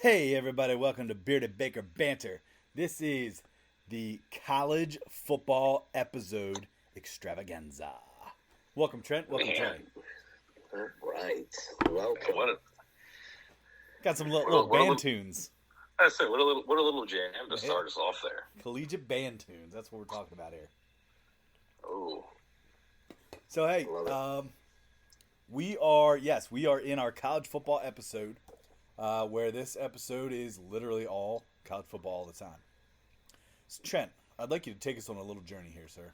Hey everybody, welcome to Bearded Baker Banter. This is the college football episode extravaganza. Welcome Trent, welcome Trey. All right, welcome. Got some little What a band little- tunes. I say, what a little jam to start us off there. Collegiate band tunes, that's what we're talking about here. Oh, So hey, Love we are in our college football episode, where this episode is literally all college football all the time. So Trent, I'd like you to take us on a little journey here, sir.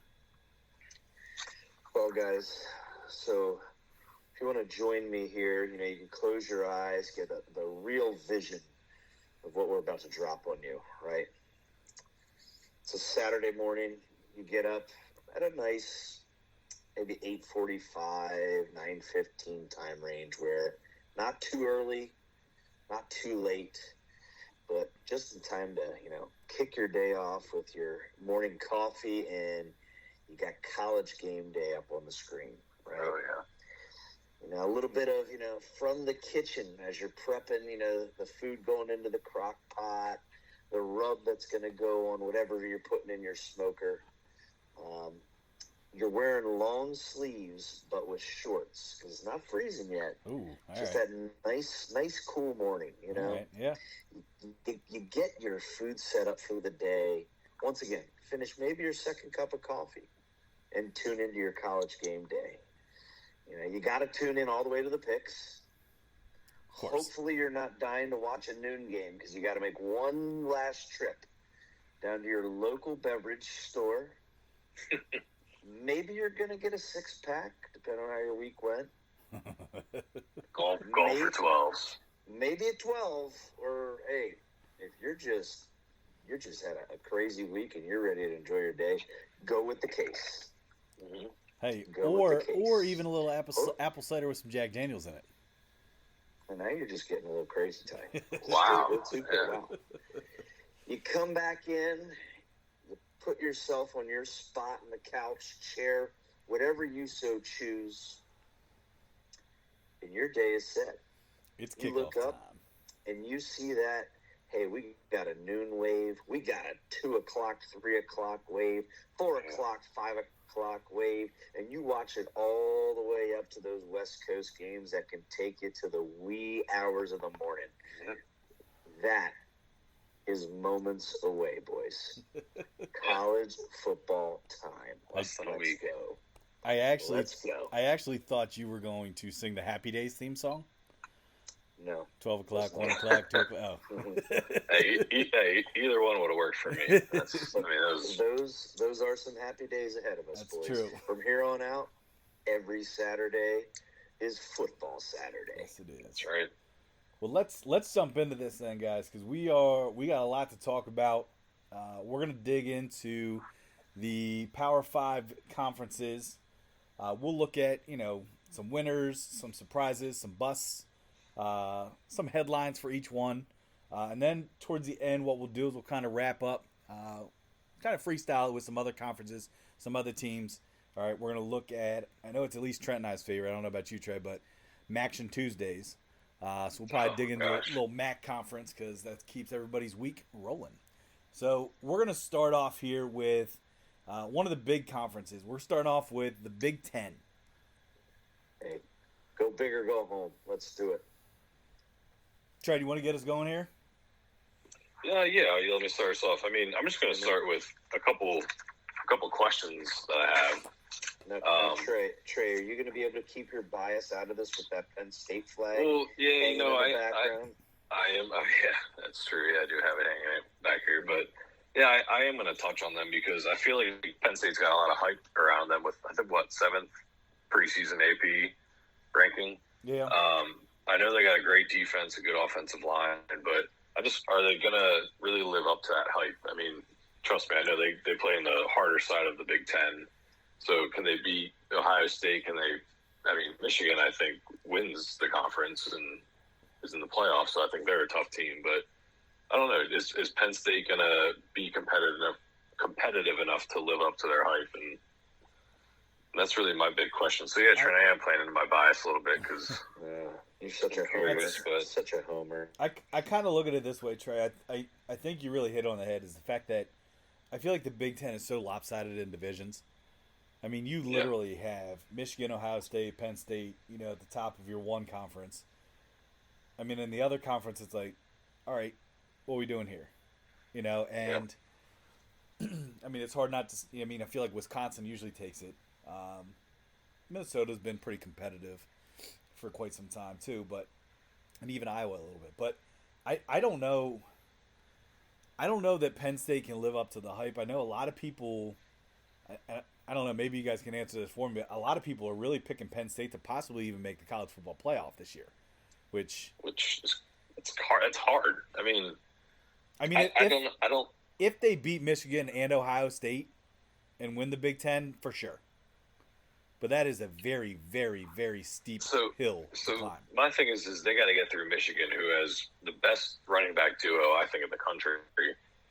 Well, guys, so if you want to join me here, you can close your eyes, get the real vision of what we're about to drop on you, right? It's a Saturday morning. You get up at a nice, maybe 8:45, 9:15 time range where not too early, not too late, but just in time to, kick your day off with your morning coffee, and you got College Game Day up on the screen, right? oh yeah. A little bit of, from the kitchen as you're prepping, the food going into the crock pot, the rub that's going to go on whatever you're putting in your smoker. You're wearing long sleeves, but with shorts, because it's not freezing yet. Ooh, all Just right. that nice, cool morning, All right, yeah. You get your food set up for the day. Once again, finish maybe your second cup of coffee and tune into your College Game Day. You got to tune in all the way to the picks. Of course. Hopefully you're not dying to watch a noon game, because you got to make one last trip down to your local beverage store. Maybe you're going to get a six-pack, depending on how your week went. Golf Maybe- for 12s. Maybe a 12, or hey, if you're just had a crazy week and you're ready to enjoy your day, go with the case. Mm-hmm. Hey, Go with the or case. even a little apple cider with some Jack Daniels in it. And now you're just getting a little crazy time. Wow. Wow. You come back in, you put yourself on your spot in the couch, chair, whatever you so choose, and your day is set. It's You kickoff look time. up, and you see that, hey, we got a noon wave, we got a 2 o'clock, 3 o'clock wave, 4 o'clock, 5 o'clock wave, and you watch it all the way up to those West Coast games that can take you to the wee hours of the morning. Yep. That is moments away, boys. College football time. Less than a Let's week. go. I Let's go. actually thought you were going to sing the Happy Days theme song. No. 12 o'clock, 1 o'clock, 2 o'clock. Oh. Hey, either one would have worked for me. Those are some happy days ahead of us, That's boys. true. From here on out, every Saturday is football Saturday. Yes, it is. That's right. Well, let's jump into this then, guys, because we got a lot to talk about. We're gonna dig into the Power 5 conferences. We'll look at some winners, some surprises, some busts, some headlines for each one, and then towards the end, what we'll do is we'll kind of wrap up, kind of freestyle it with some other conferences, some other teams. All right, we're gonna look at. I know it's at least Trent and I's favorite. I don't know about you, Trey, but Maction Tuesdays. So we'll probably dig into a gosh. little MAC conference because that keeps everybody's week rolling. So we're going to start off here with one of the big conferences. We're starting off with the Big Ten. Hey, go big or go home. Let's do it. Trey, do you want to get us going here? Yeah. Let me start us off. I mean, I'm just going to start with a couple questions that I have. Now, Trey, are you going to be able to keep your bias out of this with that Penn State flag? Well, yeah, hanging in the I background? am. Oh, yeah, that's true. Yeah, I do have it hanging back here, but yeah, I am going to touch on them because I feel like Penn State's got a lot of hype around them with, I think, 7th preseason AP ranking. Yeah. I know they got a great defense, a good offensive line, but are they going to really live up to that hype? I mean, trust me, I know they play in the harder side of the Big Ten. So can they beat Ohio State? Michigan, I think, wins the conference and is in the playoffs. So I think they're a tough team. But I don't know. Is Penn State going to be competitive enough to live up to their hype? And that's really my big question. So, yeah, Trent, I am playing into my bias a little bit because You're such a curious, homer. but Such a homer. I kind of look at it this way, Trey. I think you really hit on the head is the fact that I feel like the Big Ten is so lopsided in divisions. I mean, you yeah. literally have Michigan, Ohio State, Penn State, at the top of your one conference. I mean, in the other conference, it's like, all right, what are we doing here? And I mean, it's hard not to. I mean, I feel like Wisconsin usually takes it. Minnesota's been pretty competitive for quite some time too, and even Iowa a little bit. But I don't know. I don't know that Penn State can live up to the hype. I know a lot of people. I don't know. Maybe you guys can answer this for me. But a lot of people are really picking Penn State to possibly even make the college football playoff this year, which is it's hard. It's hard. I mean, I don't. If they beat Michigan and Ohio State and win the Big Ten, for sure. But that is a very, very, very steep hill to climb. My thing is they got to get through Michigan, who has the best running back duo, I think, in the country,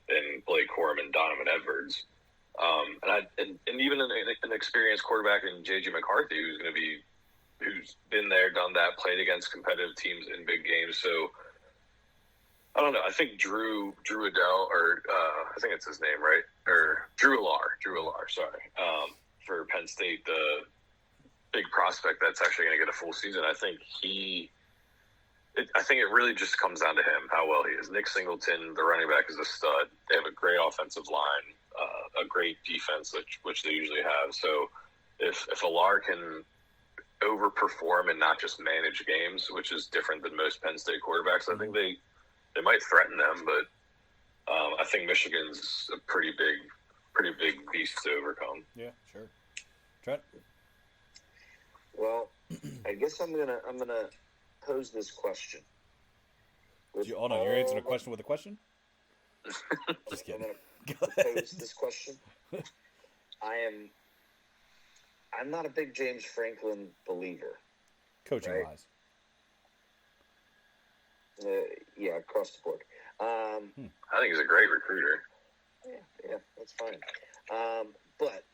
in Blake Corum and Donovan Edwards. And even an experienced quarterback in J.J. McCarthy, who's been there, done that, played against competitive teams in big games. So I don't know. I think Drew Adele, or I think it's his name, right? Or Drew Allar, sorry, for Penn State, the big prospect that's actually going to get a full season. I think I think it really just comes down to him, how well he is. Nick Singleton, the running back, is a stud. They have a great offensive line, a great defense, which they usually have. So if Allar can overperform and not just manage games, which is different than most Penn State quarterbacks, I think they might threaten them. But I think Michigan's a pretty big beast to overcome. Yeah, sure. Trent? Well, I guess I'm gonna pose this question. You're answering a question with a question? Just kidding. I'm gonna pose this question. I'm not a big James Franklin believer. Coaching right? wise. Yeah, across the board. I think he's a great recruiter. Yeah, that's fine. But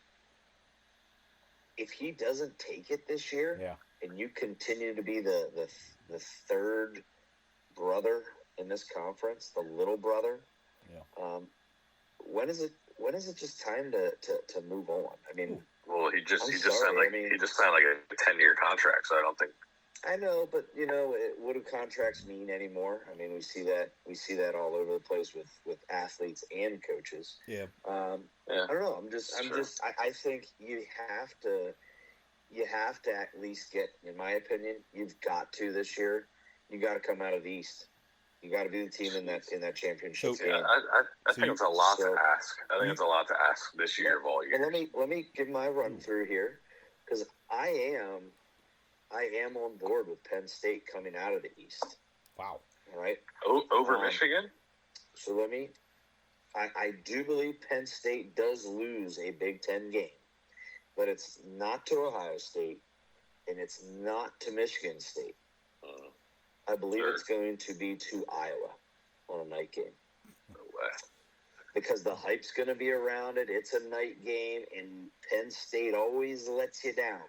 if he doesn't take it this year, and you continue to be the third brother in this conference, the little brother, when is it just time to move on? I mean, well, he just signed like a 10-year contract, so I don't think. I know, but what do contracts mean anymore? I mean, we see that all over the place with athletes and coaches. Yeah. I don't know. I think you have to at least get, in my opinion, you've got to this year. You got to come out of the East. You got to be the team in that championship game. I think it's a lot to ask. I think it's a lot to ask this year of all years. And let me give my run through here, because I am on board with Penn State coming out of the East. Wow. All right. Over Michigan? So I do believe Penn State does lose a Big Ten game, but it's not to Ohio State, and it's not to Michigan State. I believe it's going to be to Iowa on a night game. No way. Because the hype's going to be around it. It's a night game, and Penn State always lets you down.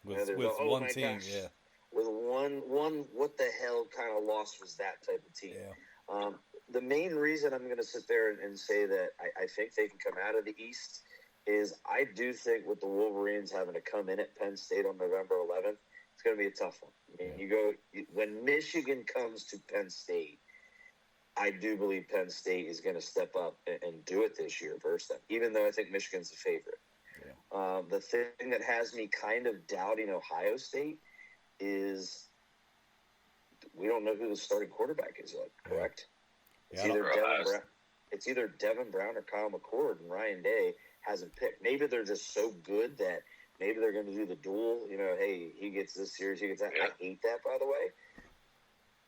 With one team, yeah. With one, what the hell kind of loss was that type of team? Yeah. The main reason I'm going to sit there and say that I think they can come out of the East is I do think with the Wolverines having to come in at Penn State on November 11th, it's going to be a tough one. I mean, when Michigan comes to Penn State, I do believe Penn State is going to step up and do it this year versus them, even though I think Michigan's the favorite. Yeah. The thing that has me kind of doubting Ohio State is we don't know who the starting quarterback is yet, correct? Yeah. It's either Devin Brown or Kyle McCord, and Ryan Day hasn't picked. Maybe they're just so good that maybe they're going to do the duel. Hey, he gets this series, he gets that. Yeah. I hate that, by the way.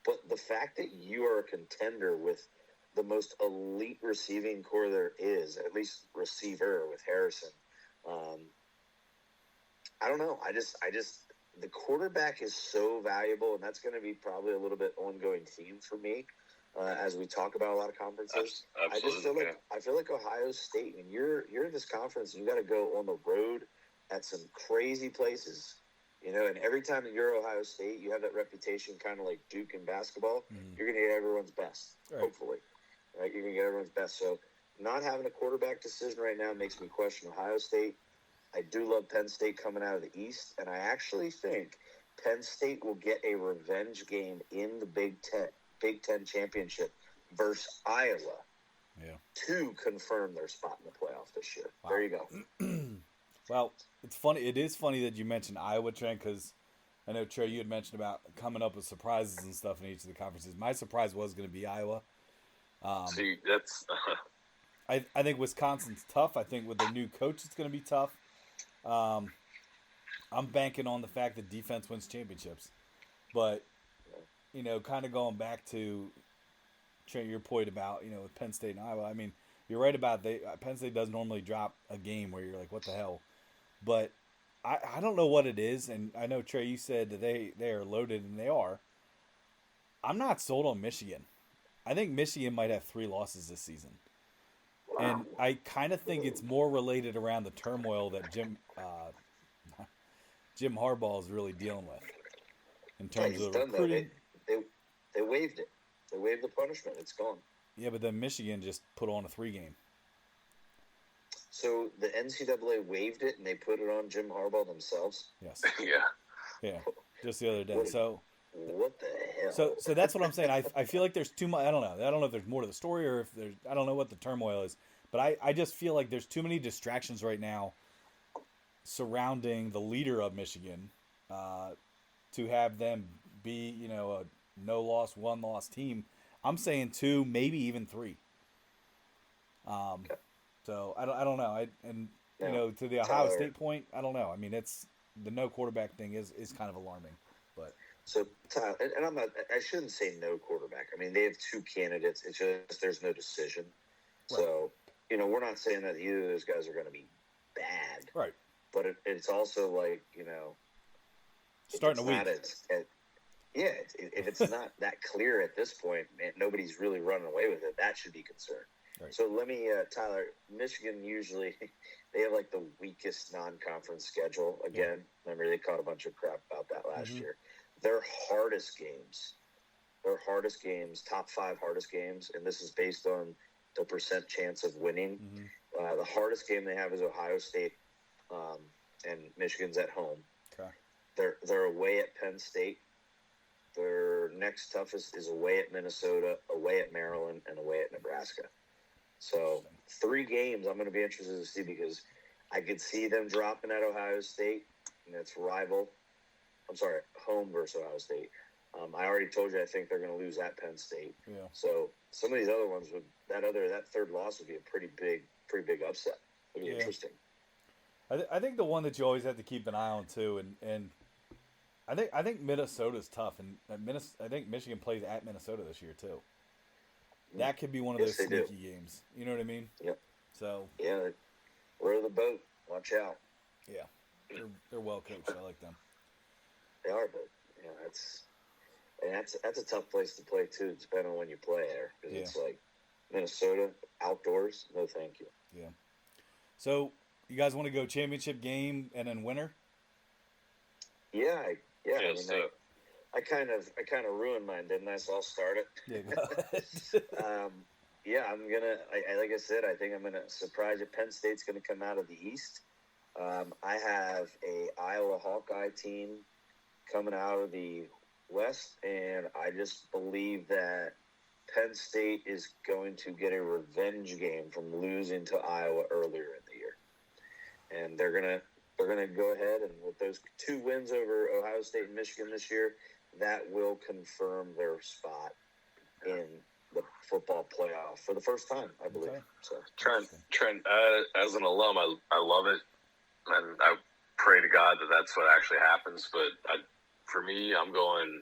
But the fact that you are a contender with the most elite receiving core there is, at least receiver with Harrison, I don't know. I just the quarterback is so valuable, and that's going to be probably a little bit ongoing theme for me as we talk about a lot of conferences. Absolutely. I feel like Ohio State, and you're in this conference, and you got to go on the road at some crazy places You know, and every time that you're Ohio State, you have that reputation, kind of like Duke in basketball. Mm-hmm. You're going to get everyone's best, Right. hopefully. Right? You're going to get everyone's best. So not having a quarterback decision right now makes me question Ohio State. I do love Penn State coming out of the East, and I actually think Penn State will get a revenge game in the Big Ten championship versus Iowa to confirm their spot in the playoff this year. Wow. There you go. Well, it's funny. It is funny that you mentioned Iowa, Trent, because I know, Trey, you had mentioned about coming up with surprises and stuff in each of the conferences. My surprise was going to be Iowa. See, that's... I think Wisconsin's tough. I think with their new coach, it's going to be tough. I'm banking on the fact that defense wins championships. But, you know, kind of going back to Trent, your point about, you know, with Penn State and Iowa, I mean, you're right about Penn State does normally drop a game where you're like, what the hell? But I don't know what it is, and I know, Trey, you said that they are loaded, and they are. I'm not sold on Michigan. I think Michigan might have 3 losses this season. And I kind of think it's more related around the turmoil that Jim Harbaugh is really dealing with in terms of recruiting. They waived it. They waived the punishment. It's gone. Yeah, but then Michigan just put on a 3-game. So the NCAA waived it and they put it on Jim Harbaugh themselves? Yes. Yeah. Just the other day. What the hell? So that's what I'm saying. I feel like there's too much. I don't know. I don't know if there's more to the story or if there's. I don't know what the turmoil is. But I just feel like there's too many distractions right now surrounding the leader of Michigan to have them be, you know, a no-loss, 1-loss team. I'm saying 2, maybe even 3. So I don't know. You know, to the Ohio State point, I don't know. I mean, it's the no quarterback thing is kind of alarming. But so Tyler, and I'm not. I shouldn't say no quarterback. I mean, they have 2 candidates. It's just there's no decision. Right. So you know, we're not saying that either of those guys are going to be bad. Right. But it's also like, you know, starting a week. If it's not that clear at this point, man, nobody's really running away with it. That should be concerned. Right. So let me, Tyler, Michigan usually, they have like the weakest non-conference schedule. Again, remember they caught a bunch of crap about that last year. Their hardest games, top 5 hardest games, and this is based on the percent chance of winning. The hardest game they have is Ohio State, and Michigan's at home. Okay. They're away at Penn State. Their next toughest is away at Minnesota, away at Maryland, and away at Nebraska. So 3 games I'm going to be interested to see because I could see them dropping at Ohio State, and it's home versus Ohio State. I already told you I think they're going to lose at Penn State. Yeah. So some of these other ones that 3rd loss would be a pretty big upset. It'd be interesting. I think the one that you always have to keep an eye on too, and I think Minnesota's tough, and I think Michigan plays at Minnesota this year too. That could be one of those sneaky games. You know what I mean? Yep. So row the boat. Watch out. Yeah, they're well coached. I like them. They are, but that's a tough place to play too, depending on when you play there. Because it's like Minnesota outdoors. No, thank you. Yeah. So you guys want to go championship game and then winner? Yeah. I kind of ruined mine, didn't I? So I'll start it. Yeah, go ahead. I'm gonna. Like I said, I think I'm gonna surprise you. Penn State's gonna come out of the East. I have a Iowa Hawkeye team coming out of the West, and I just believe that Penn State is going to get a revenge game from losing to Iowa earlier in the year, and they're gonna go ahead and with those 2 wins over Ohio State and Michigan this year, that will confirm their spot in the football playoff for the first time, I believe. Okay. So Trent, as an alum, I love it, and I pray to God that that's what actually happens. But for me, I'm going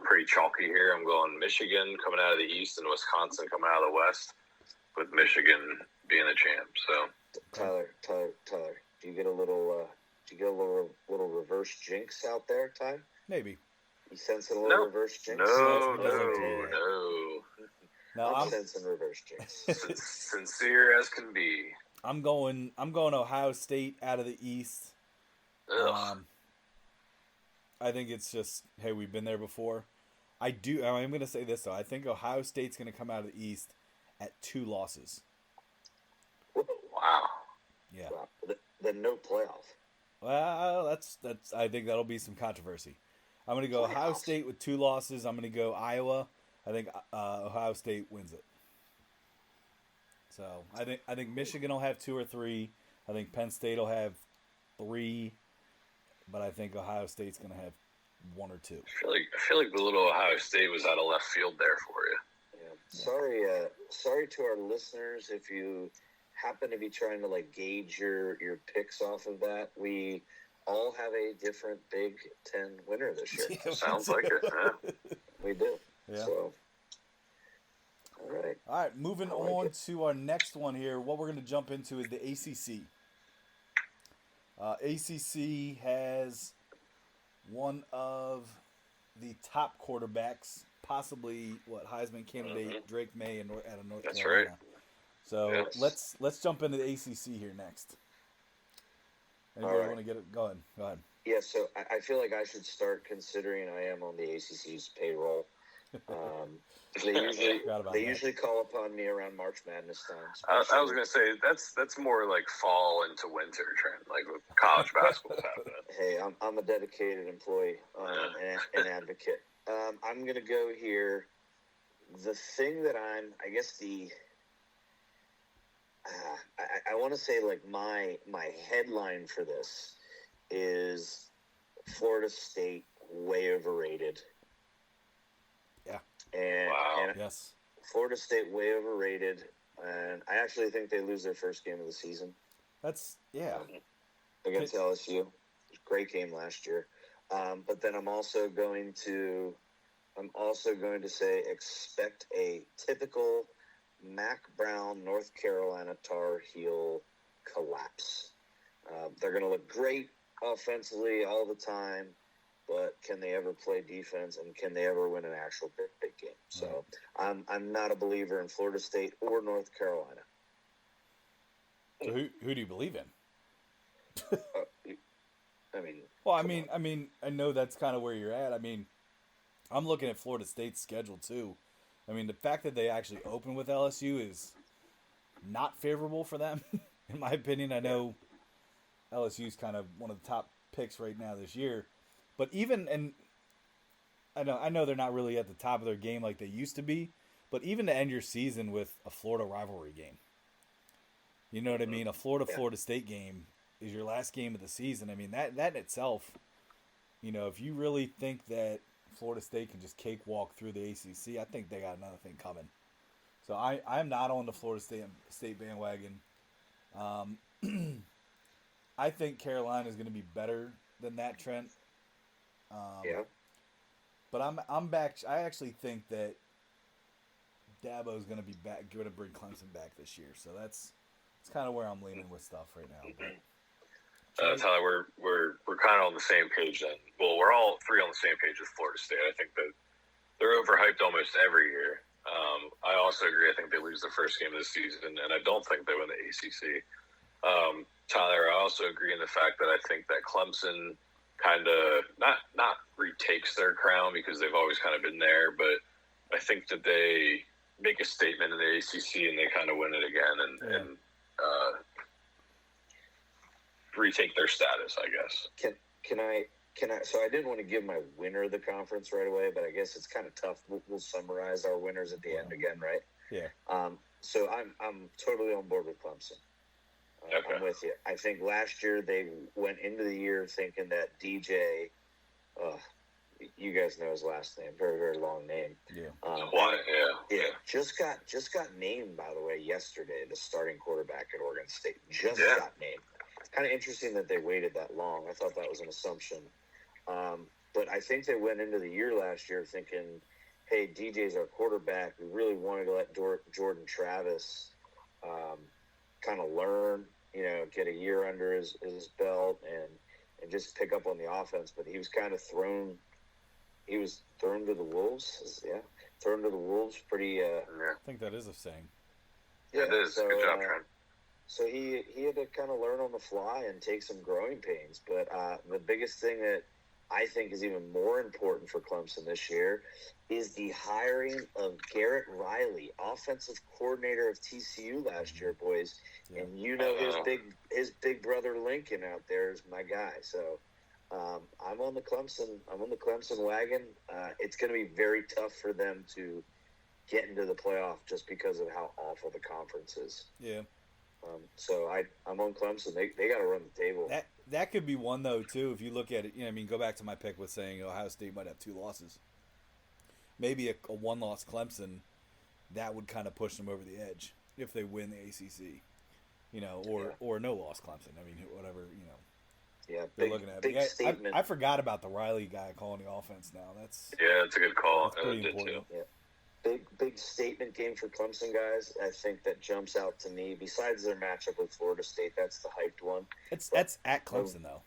pretty chalky here. I'm going Michigan coming out of the East and Wisconsin coming out of the West, with Michigan being a champ. So Tyler, do you get a little reverse jinx out there, Ty? Maybe. You sensing a little reverse jinx? No. I'm sensing reverse jinx. Sincere as can be. I'm going Ohio State out of the East. I think it's just, hey, we've been there before. I'm going to say this though. I think Ohio State's going to come out of the East at 2 losses. Wow. Yeah. Wow. Then no playoff. Well, that's. I think that'll be some controversy. I'm going to go Ohio Playoffs. State with 2 losses. I'm going to go Iowa. I think Ohio State wins it. So I think Michigan will have 2 or 3. I think Penn State will have 3, but I think Ohio State's going to have 1 or 2. I feel like the little Ohio State was out of left field there for you. Yeah. Sorry to our listeners if you happen to be trying to like gauge your picks off of that. We all have a different Big Ten winner this year. Yeah, Sounds like it. Yeah. We do. Yeah. So, all right. All right, moving I like on it. to our next one here. What we're going to jump into is the ACC. ACC has one of the top quarterbacks, possibly Heisman candidate Drake May out of North That's Carolina. right. So Yes. let's jump into the ACC here next. Anybody All right. want to get it? Go ahead. Yeah, so I feel like I should start considering I am on the ACC's payroll. Forgot about They that. usually call upon me around March Madness time. I was gonna say that's more like fall into winter trend, like with college basketball happening. Hey, I'm a dedicated employee and an advocate. I'm gonna go here. The thing that I guess I want to say like my headline for this is Florida State way overrated. Yeah. And, Wow. and Yes. Florida State way overrated, and I actually think they lose their first game of the season That's yeah. against LSU. Great game last year. But then I'm also going to say expect a typical Mac Brown, North Carolina Tar Heel collapse. They're going to look great offensively all the time, but can they ever play defense, and can they ever win an actual big game? So I'm not a believer in Florida State or North Carolina. So who do you believe in? I mean, Well, come on. I know that's kind of where you're at. I mean, I'm looking at Florida State's schedule too. I mean, the fact that they actually open with LSU is not favorable for them, in my opinion. I know LSU's kind of one of the top picks right now this year, but I know they're not really at the top of their game like they used to be, but even to end your season with a Florida rivalry game, you know what I mean? A Florida State game is your last game of the season. I mean, that in itself, if you really think that Florida State can just cakewalk through the ACC, I think they got another thing coming. So I'm not on the Florida State bandwagon. I think Carolina is going to be better than that, Trent. Yeah. But I'm back. I actually think that Dabo's going to be back, going to bring Clemson back this year. So that's kind of where I'm leaning with stuff right now. But Tyler, we're kind of on the same page then. Well, we're all three on the same page with Florida State. I think that they're overhyped almost every year. I also agree. I think they lose the first game of the season, and I don't think they win the ACC. Tyler, I also agree in the fact that I think that Clemson kind of not retakes their crown because they've always kind of been there, but I think that they make a statement in the ACC and they kind of win it again and retake their status, I guess. Can I? So I didn't want to give my winner of the conference right away, but I guess it's kind of tough. We'll summarize our winners at the end again, right? Yeah. So I'm totally on board with Clemson. Okay. I'm with you. I think last year they went into the year thinking that DJ, you guys know his last name, very very long name. Yeah. Why? Yeah. Just got named, by the way, yesterday. The starting quarterback at Oregon State got named. It's kind of interesting that they waited that long. I thought that was an assumption. But I think they went into the year last year thinking, hey, DJ's our quarterback. We really wanted to let Jordan Travis kind of learn, get a year under his belt and just pick up on the offense. But he was kind of thrown to the wolves. Yeah, thrown to the wolves pretty. I think that is a saying. Yeah, it is. So, good job, Trent. So he had to kind of learn on the fly and take some growing pains. But the biggest thing that I think is even more important for Clemson this year is the hiring of Garrett Riley, offensive coordinator of TCU last year, boys. Yeah. And his big brother Lincoln out there is my guy. So I'm on the Clemson wagon. It's going to be very tough for them to get into the playoff just because of how awful the conference is. Yeah. So I'm on Clemson. They got to run the table. That could be one though too. If you look at it, go back to my pick with saying Ohio State might have 2 losses. Maybe a 1-loss Clemson, that would kind of push them over the edge if they win the ACC, or no loss Clemson. I mean, whatever. Yeah, they're looking at big statement. I forgot about the Riley guy calling the offense. Now that's a good call. That's pretty important. Yeah. Big statement game for Clemson, guys. I think that jumps out to me. Besides their matchup with Florida State, that's the hyped one. That's at Clemson though.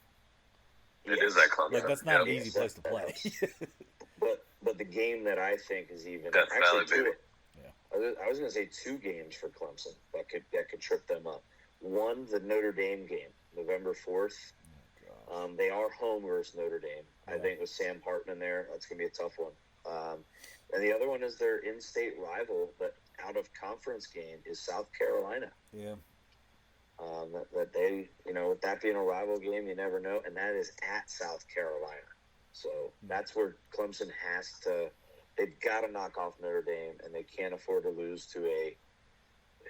It is at Clemson. Like that's not an easy place to play. but the game that I think is even Death Valley, baby. I was going to say 2 games for Clemson that could trip them up. One, the Notre Dame game, November 4th. They are home versus Notre Dame. Yeah. I think with Sam Hartman there, that's going to be a tough one. And the other one is their in-state rival, but out-of-conference game is South Carolina. Yeah. That they, with that being a rival game, you never know, and that is at South Carolina. So that's where Clemson has to – they've got to knock off Notre Dame, and they can't afford to lose to a,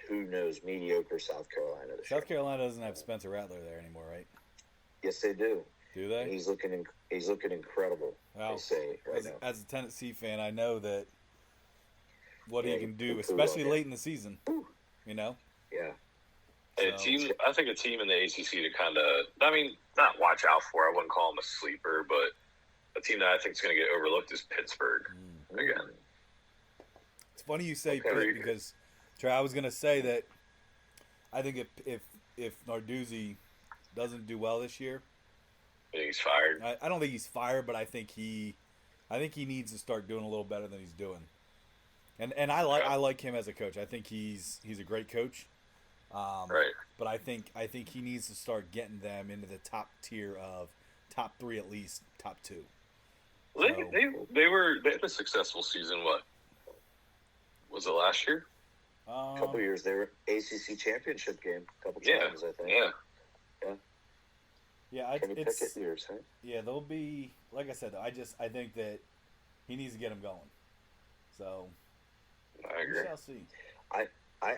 who knows, mediocre South Carolina this year. South Carolina doesn't have Spencer Rattler there anymore, right? Yes, they do. Do they? And he's looking incredible. Wow. They say right now. As a Tennessee fan, I know that what he can do, especially late in the season. Yeah. I think a team in the ACC to kind of, not watch out for. I wouldn't call them a sleeper, but a team that I think is going to get overlooked is Pittsburgh again. It's funny you say Pitt because Trey, I was going to say that I think if Narduzzi doesn't do well this year, I think he's fired. I don't think he's fired, but I think he needs to start doing a little better than he's doing. And I like him as a coach. I think he's a great coach. Right. But I think he needs to start getting them into the top tier of top 3 at least, top 2. Well, they had a successful season. What was it last year? A couple of years. They were ACC championship game a couple times. I think. Yeah. Kenny Pickett years, right? Yeah, they'll be like I said. I think that he needs to get them going. So I agree. We shall see. I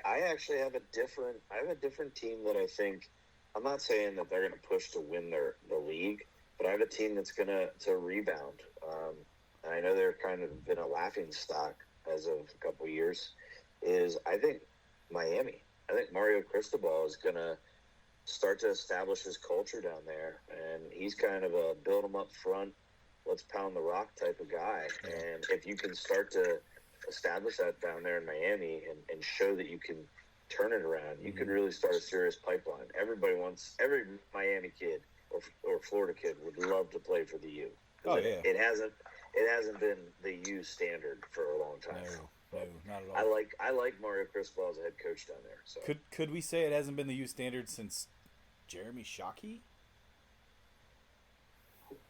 actually have a different team that I think. I'm not saying that they're going to push to win the league, but I have a team that's going to rebound. And I know they're kind of been a laughing stock as of a couple of years. Is I think Miami. I think Mario Cristobal is going to start to establish his culture down there, and he's kind of a build them up front, let's pound the rock type of guy. And if you can start to establish that down there in Miami and show that you can turn it around, you could really start a serious pipeline. Every Miami kid or Florida kid would love to play for the U. It hasn't been the U standard for a long time. No, not at all. I like Mario Cristobal as a head coach down there. So could we say it hasn't been the U standard since Jeremy Shockey?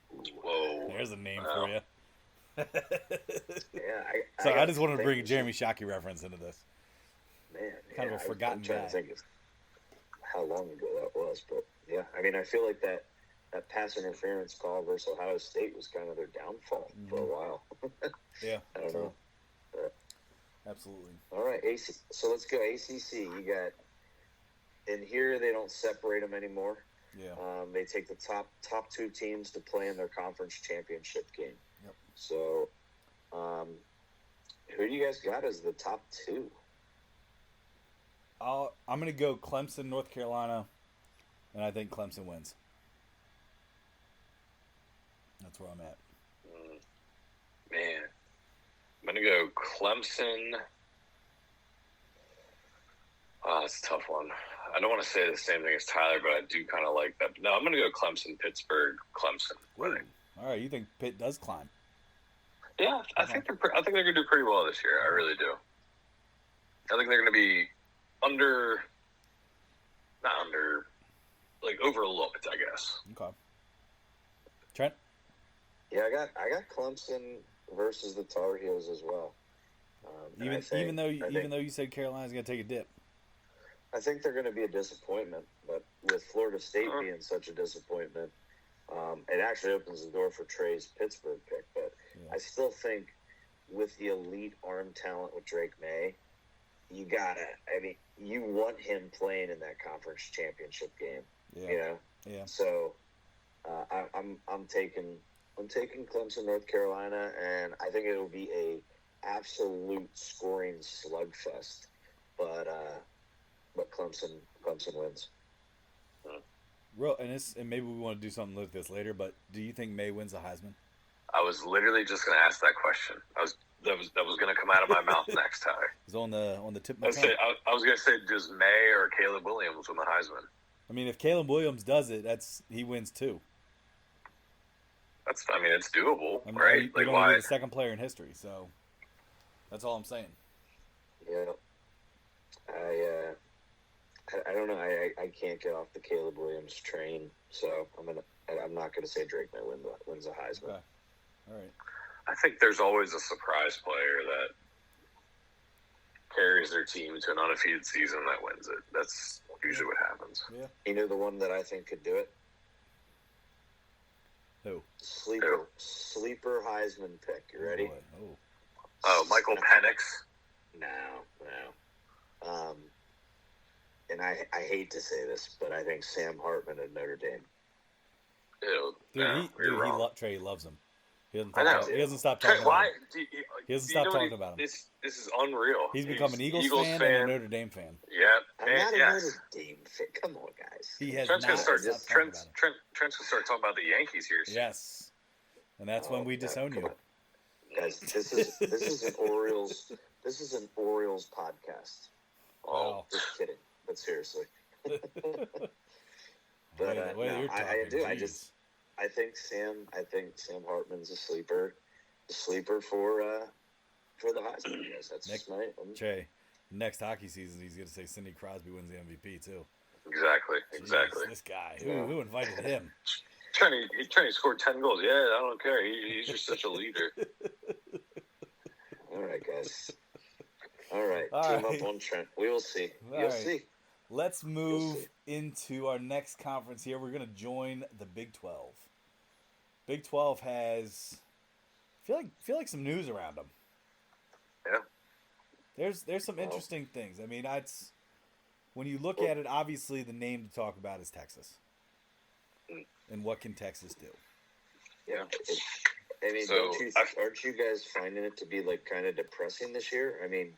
Whoa, there's a name for you. I just wanted to bring a Jeremy Shockey reference into this. Man, kind of a forgotten guy. I'm trying to think of how long ago that was, but I feel like that pass interference call versus Ohio State was kind of their downfall for a while. Yeah, I don't know. But, absolutely. All right, so let's go ACC. You got in here. They don't separate them anymore. Yeah. They take the top 2 teams to play in their conference championship game. Yep. So, who do you guys got as the top 2? I'm going to go Clemson, North Carolina, and I think Clemson wins. That's where I'm at. Man, I'm going to go Clemson. It's a tough one. I don't want to say the same thing as Tyler, but I do kind of like that. No, I'm going to go Clemson, Pittsburgh, Clemson. Winning. All right, you think Pitt does climb? Yeah, I think they're going to do pretty well this year. I really do. I think they're going to be overlooked, I guess. Okay. Trent? Yeah, I got Clemson versus the Tar Heels as well. Even though you said Carolina's gonna take a dip. I think they're going to be a disappointment, but with Florida State being such a disappointment, it actually opens the door for Trey's Pittsburgh pick. But I still think with the elite arm talent with Drake May, you want him playing in that conference championship game. Yeah. You know. Yeah. So I'm taking Clemson, North Carolina, and I think it'll be a absolute scoring slugfest. But Clemson wins. And maybe we want to do something with this later. But do you think May wins the Heisman? I was literally just going to ask that question. That was going to come out of my mouth next time. It's on the tip of my tongue. I was going to say, does May or Caleb Williams win the Heisman? I mean, if Caleb Williams does it, he wins too. It's doable, I mean, right? You'd only be the second player in history, so that's all I'm saying. Yeah, I don't know. I can't get off the Caleb Williams train, so I'm not gonna say Drake May wins a Heisman. Okay. All right. I think there's always a surprise player that carries their team to an undefeated season that wins it. That's usually what happens. Yeah. You know the one that I think could do it? Who? Sleeper Heisman pick. You ready? Oh, Michael Penix. No. And I hate to say this, but I think Sam Hartman at Notre Dame. Ew, Trey loves him. He doesn't stop Trey, talking about him. He doesn't stop talking about him. This is unreal. He's become an Eagles fan and a Notre Dame fan. Yeah. I'm not a Notre Dame fan. Come on, guys. He has Trent's not gonna stopped talking talking about him. Trent's gonna start talking about the Yankees here soon. Yes. And that's when we disown you. Guys, this is an Orioles podcast. Oh. Just kidding. But seriously. I do. I think Sam Hartman's a sleeper for the Heisman. Yes, that's just my Trey, next hockey season he's gonna say Sidney Crosby wins the MVP too. Exactly. Jeez, this guy. Who invited him? He's trying to score 10 goals. Yeah, I don't care. He's just such a leader. All right, guys. All right. Team up on Trent. We will see. You'll see. Let's move into our next conference here. We're going to join the Big 12. Big 12 has feel like some news around them. Yeah. There's some interesting things. I mean, when you look at it, obviously the name to talk about is Texas. And what can Texas do? Yeah. I mean, aren't you guys finding it to be like kind of depressing this year? I mean,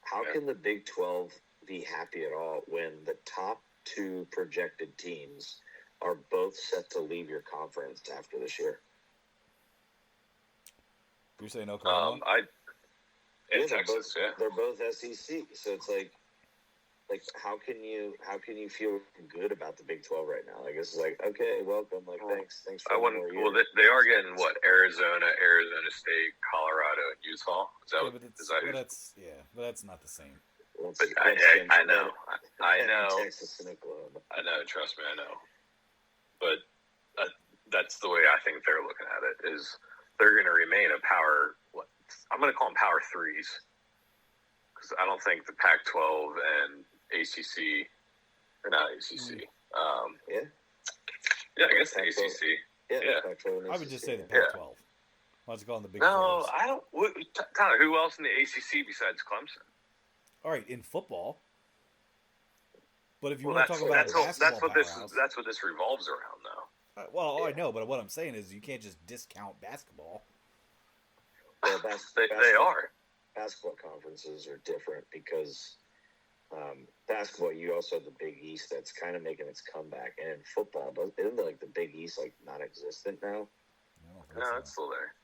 how can the Big 12 be happy at all when the top two projected teams are both set to leave your conference after this year? You're saying Oklahoma? Texas, they're both SEC, so it's like how can you feel good about the Big 12 right now? Like it's like, okay, welcome, like thanks for more years. Well, they are getting Arizona State, Colorado, and Utah. But that's not the same. But I know. Texas and Oklahoma. I know. Trust me, I know. But that's the way I think they're looking at it. Is they're going to remain a power. I'm going to call them power threes because I don't think the Pac-12 and ACC or not ACC. Yeah, I guess the ACC. Yeah. I would just say the Pac-12. Why don't you call them the Big 12? No, I don't. Tyler, who else in the ACC besides Clemson? All right, in football. But if you want to talk about that's what this revolves around, though. Well, I know, but what I'm saying is you can't just discount basketball. Well, they are. Basketball conferences are different because basketball, you also have the Big East that's kind of making its comeback, and in football, isn't like the Big East like non-existent now? No, it's still there.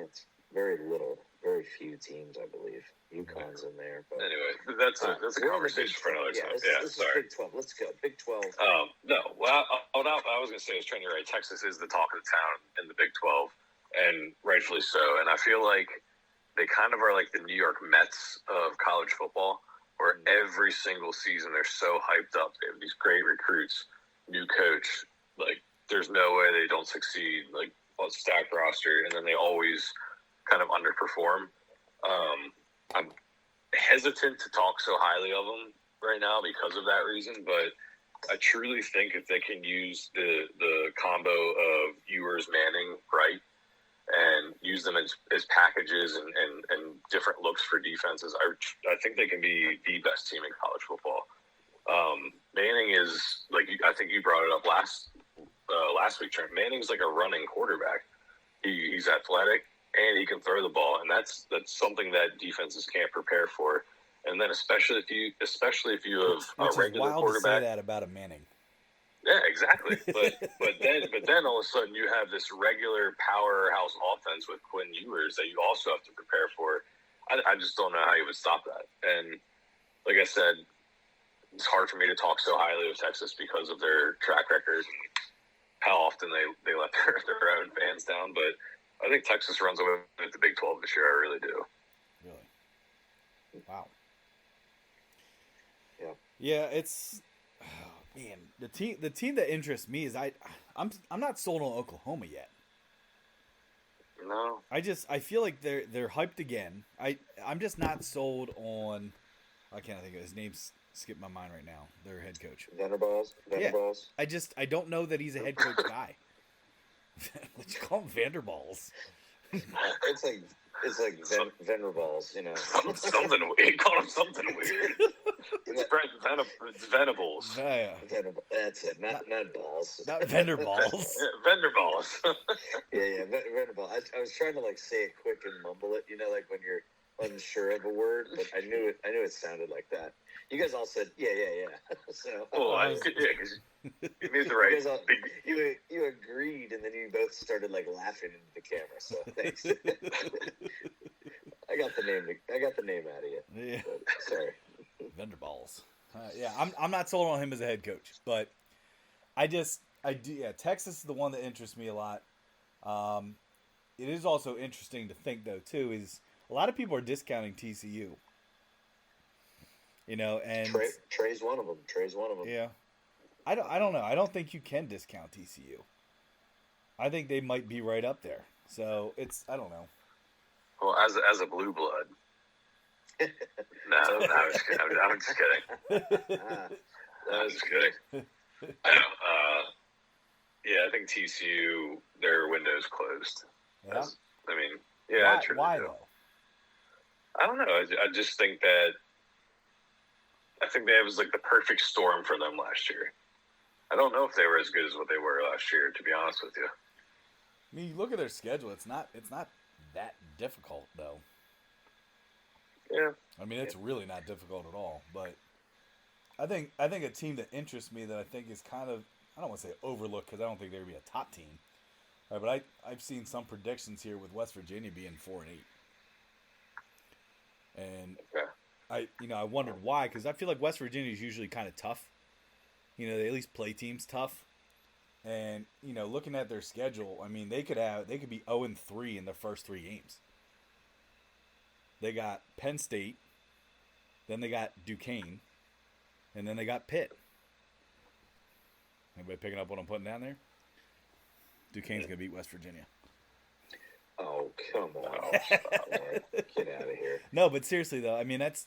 It's very few teams, I believe. UConn's in there, but anyway, that's a conversation for another time. This is Big 12. Let's go, Big 12. No, what I was going to say is, Trent, you're right. Texas is the talk of the town in the Big 12, and rightfully so. And I feel like they kind of are like the New York Mets of college football, where every single season they're so hyped up. They have these great recruits, new coach. Like, there's no way they don't succeed. Like, stacked roster, and then they always kind of underperform. I'm hesitant to talk so highly of them right now because of that reason, but I truly think if they can use the combo of Ewers, Manning, right, and use them as packages and different looks for defenses, I think they can be the best team in college football. Manning is, like, I think you brought it up last week, Trent. Manning's like a running quarterback. He's athletic and he can throw the ball, and that's something that defenses can't prepare for. And then especially if you have Which a regular is wild quarterback. to say that about a Manning. Yeah, exactly. But then all of a sudden you have this regular powerhouse offense with Quinn Ewers that you also have to prepare for. I just don't know how you would stop that. And like I said, it's hard for me to talk so highly of Texas because of their track record and how often they let their own fans down. But I think Texas runs away with the Big 12 this year. I really do. Really? Wow. Yeah. Yeah, it's man, the team that interests me is I'm not sold on Oklahoma yet. No. I feel like they're hyped again. I'm just not sold on. I can't think of his name's skip my mind right now. Their head coach. Vanderballs. Yeah. I don't know that he's a head coach guy. Let's call him Vanderballs. It's like Vanderballs, you know. Something weird. Call him something weird. It's Venables. Yeah. That's it. Not balls. Not Vanderballs. Vanderballs. yeah. Vanderball. I was trying to like say it quick and mumble it, you know, like when you're unsure of a word, but I knew it sounded like that. You guys all said yeah. So Well, because you made the right. You agreed, and then you both started like laughing into the camera. So thanks. I got the name out of you. Yeah. But, sorry. Vanderballs. Yeah, I'm not sold on him as a head coach, but I do. Yeah, Texas is the one that interests me a lot. It is also interesting to think though too is a lot of people are discounting TCU. You know, and Trey's one of them. Yeah, I don't know. I don't think you can discount TCU. I think they might be right up there. So I don't know. Well, as a blue blood. No, I'm just kidding. I'm just kidding. I'm just kidding. Yeah, I think TCU, their window's closed. Yeah. I mean, yeah. Why though? I don't know. I just think that. I think that was like the perfect storm for them last year. I don't know if they were as good as what they were last year, to be honest with you. I mean, you look at their schedule. It's not that difficult though. Yeah. I mean, it's really not difficult at all. But I think a team that interests me that I think is kind of, I don't want to say overlooked because I don't think they would be a top team. Right, but I've seen some predictions here with West Virginia being 4-8. And okay. I wondered why, because I feel like West Virginia is usually kind of tough. You know, they at least play teams tough. And, looking at their schedule, I mean, they could be 0-3 in their first 3 games. They got Penn State, then they got Duquesne, and then they got Pitt. Anybody picking up what I'm putting down there? Duquesne's going to beat West Virginia. Oh, come on. Get out of here. No, but seriously, though, I mean, that's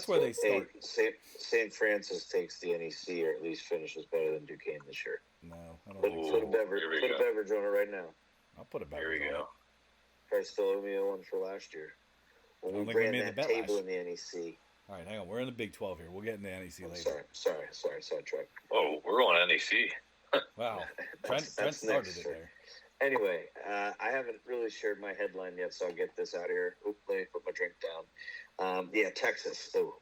where they start. St. Francis takes the NEC, or at least finishes better than Duquesne this year. No, I don't think so. Put a beverage on it right now. I'll put a beverage on it. Here we go. Probably still owe me one for last year. When we ran that table in the NEC. All right, hang on. We're in the Big 12 here. We'll get in the NEC later. Sorry, sidetrack. Oh, we're on NEC. Wow. Trent started it there. Anyway, I haven't really shared my headline yet, so I'll get this out of here. Oop, let me put my drink down. Yeah, Texas. Oh,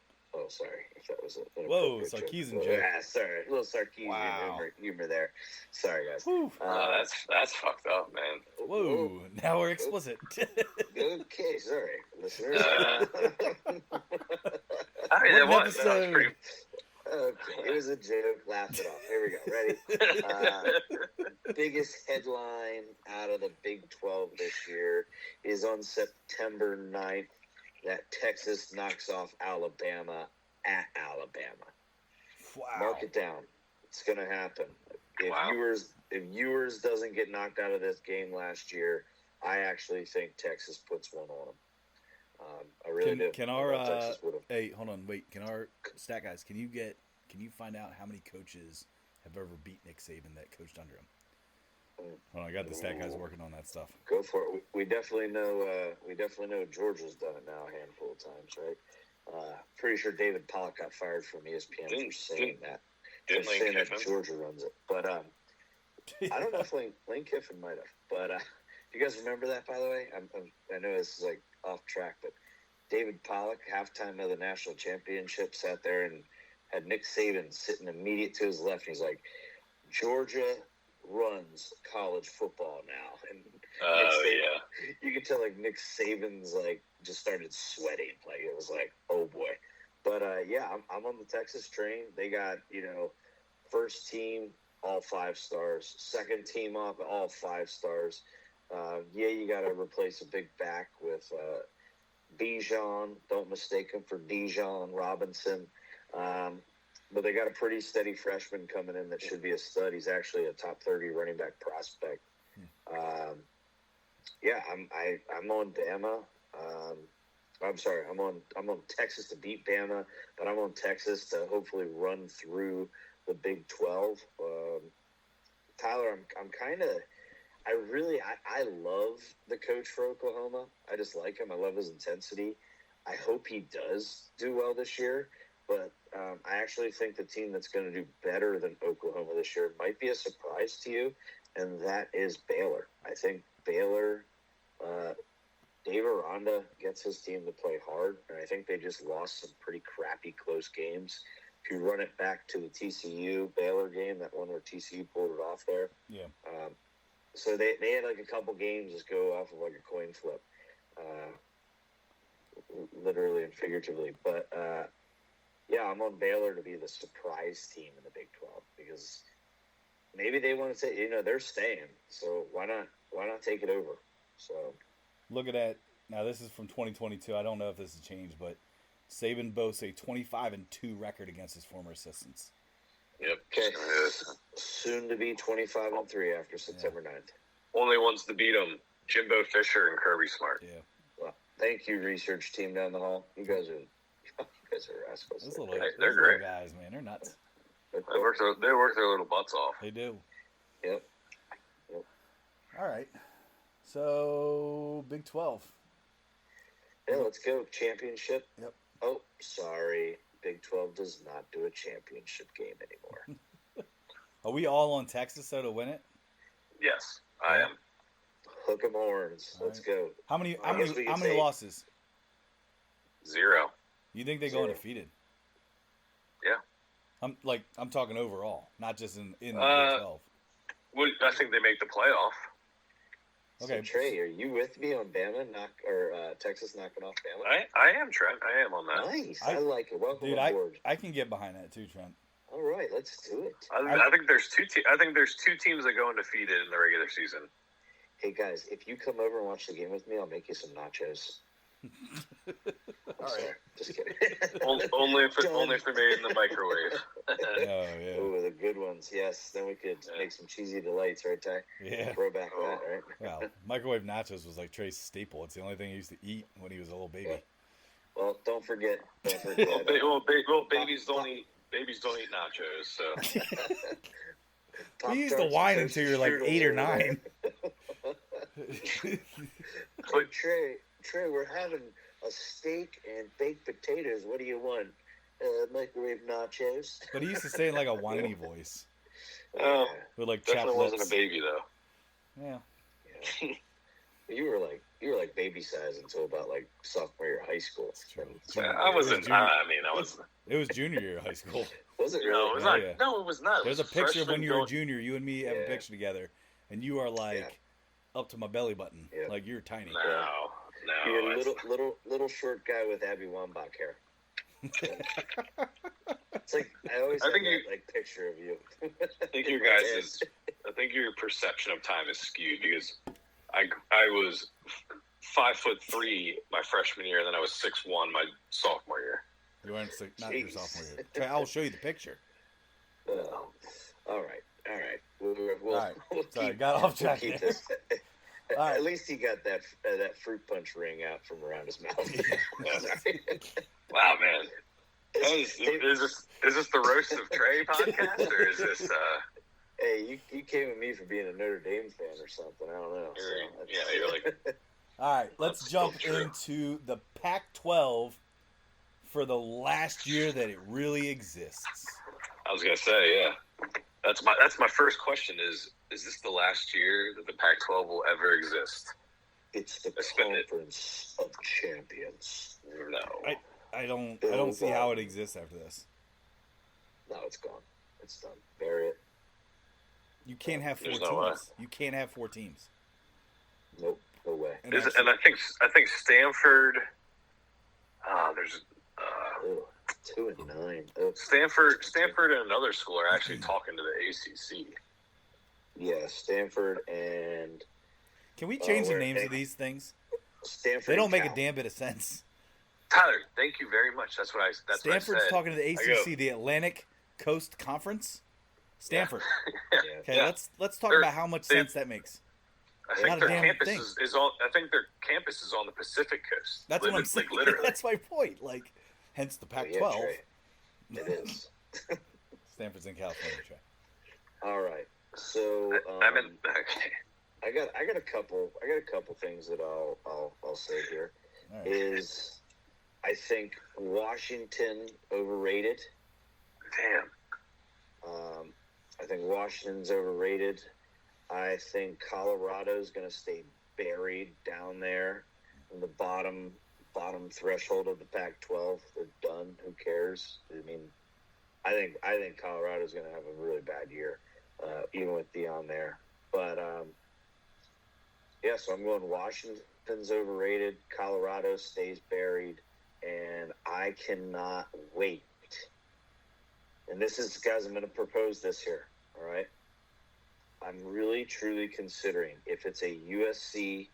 sorry. If that was a whoa, Sarkeesian joke. Yeah, sorry. A little Sarkeesian humor there. Sorry, guys. That's fucked up, man. Whoa, now we're explicit. Okay, sorry, listeners. I mean, that was episode. pretty... Okay, it was a joke. Laugh it off. Here we go. Ready? Biggest headline out of the Big 12 this year is on September 9th that Texas knocks off Alabama at Alabama. Wow. Mark it down. It's going to happen. If Ewers doesn't get knocked out of this game last year, I actually think Texas puts one on them. I really do. Can our hey, hold on, wait. Can our stat guys? Can you find out how many coaches have ever beat Nick Saban that coached under him? Hold on, I got the stat guys working on that stuff. Go for it. We definitely know. Georgia's done it now a handful of times, right? Pretty sure David Pollock got fired from ESPN for saying that. Didn't Lane Kiffin? Georgia runs it, but I don't know if Lane Kiffin might have. But do you guys remember that? By the way, I know this is like off track, but David Pollock, halftime of the national championship, sat there and had Nick Saban sitting immediate to his left. And he's like, Georgia runs college football now. And you could tell like Nick Saban's like just started sweating. Like it was like, oh boy. But I'm on the Texas train. They got, first team, all 5 stars. Second team up, all 5 stars. You got to replace a big back with Bijan. Don't mistake him for Dijon Robinson. But they got a pretty steady freshman coming in that should be a stud. He's actually a top 30 running back prospect. I'm on Bama. I'm sorry, I'm on Texas to beat Bama, but I'm on Texas to hopefully run through the Big 12. Tyler, I love the coach for Oklahoma. I just like him. I love his intensity. I hope he does do well this year, but I actually think the team that's going to do better than Oklahoma this year might be a surprise to you, and that is Baylor. I think Baylor, Dave Aranda gets his team to play hard, and I think they just lost some pretty crappy close games. If you run it back to the TCU Baylor game, that one where TCU pulled it off there. Yeah. So they had like a couple games just go off of like a coin flip, literally and figuratively. But I'm on Baylor to be the surprise team in the Big 12 because maybe they want to say, they're staying, so why not take it over? So look at that. Now this is from 2022. I don't know if this has changed, but Saban boasts a 25-2 record against his former assistants. Yep. Okay. Soon to be 25-3 after September 9th. Only ones to beat them: Jimbo Fisher and Kirby Smart. Yeah. Well, thank you, research team down the hall. You guys are rascals. They're great guys, man. They're nuts. They work their little butts off. They do. Yep. All right. So Big 12. Yeah, let's go. Championship. Yep. Oh, sorry. Big 12 does not do a championship game anymore. Are we all on Texas though to win it? Yes, I am. Hook 'em horns. Let's go. How many losses? 0. You think they go undefeated? Yeah. I'm talking overall, not just in the Big 12. I think they make the playoff. Okay. So, Trey, are you with me on Bama Texas knocking off Bama? I am, Trent. I am on that. Nice. I like it. Welcome aboard. I can get behind that too, Trent. All right, let's do it. I think there's two teams that go undefeated in the regular season. Hey guys, if you come over and watch the game with me, I'll make you some nachos. Sorry. Just kidding. only if they're made in the microwave. Oh yeah. Ooh, the good ones. Yes. Then we could make some cheesy delights, right, Ty? Yeah. Throw back that, right? Well, microwave nachos was like Trey's staple. It's the only thing he used to eat when he was a little baby. Yeah. Well, don't forget. Babies don't eat nachos. So You used to whine until you're like 8 or 9. But Trey, we're having a steak and baked potatoes. What do you want? Microwave nachos. But he used to say it in like a whiny voice. Oh, with like definitely chapped wasn't lips. a baby though. Yeah. You were like baby size until about like sophomore year of high school. I wasn't. I was. It was junior year of high school. Was it? No, Really? it was not. Yeah. No, it was not. There's a picture of when you were a junior. You and me have a picture together, and you are like up to my belly button. Yeah. Like you're tiny. No. You're a little short guy with Abby Wambach hair. It's like I always have that picture of you. I think your perception of time is skewed because I was 5'3" my freshman year, and then I was 6'1" my sophomore year. You weren't not your sophomore year. I'll show you the picture. All right. We'll, All right. we'll Sorry, keep, got off we'll track keep there. this. All right. At least he got that fruit punch ring out from around his mouth. Sorry. Wow, man. Is this the roast of Trey podcast, or is this? Hey, you came at me for being a Notre Dame fan or something. I don't know. You're like. All right, let's That's jump still true. into the Pac-12 for the last year that it really exists. I was gonna say, yeah. That's my first question. Is this the last year that the Pac-12 will ever exist? It's the Spend it. Conference of Champions. No. I don't see how it exists after this. No, it's gone. It's done. Bury it. You can't have 4 There's teams. no way. You can't have 4 teams. Nope. No way. And And actually, I think Stanford. There's Oh, 2-9. Oh, Stanford and another school are actually talking to the ACC. yeah, Stanford and can we change the where- names of these things? Stanford. They don't and make a Cal. damn bit of sense. Tyler, thank you very much. That's what I Stanford's said. talking to the I ACC, go, the Atlantic Coast Conference. Stanford. Yeah. Okay, Yeah. let's talk They're- about how much sense that makes. I Not think a their damn campus thing. is on. I think their campus is on the Pacific Coast. That's what I'm saying. Like literally. That's my point. Like, hence the Oh, yeah, Pac-12. Trey. It is. Stanford's in California, Trey. All right. So okay. I got a couple things that I'll say here. All right. Is I think Washington overrated. Damn. I think Washington's overrated. I think Colorado's going to stay buried down there in the bottom threshold of the Pac-12. They're done. Who cares? I mean, I think Colorado's going to have a really bad year, even with Deion there. But yeah, so I'm going Washington's overrated. Colorado stays buried, and I cannot wait. And this is, guys, I'm going to propose this here. All right. I'm really, truly considering if it's a USC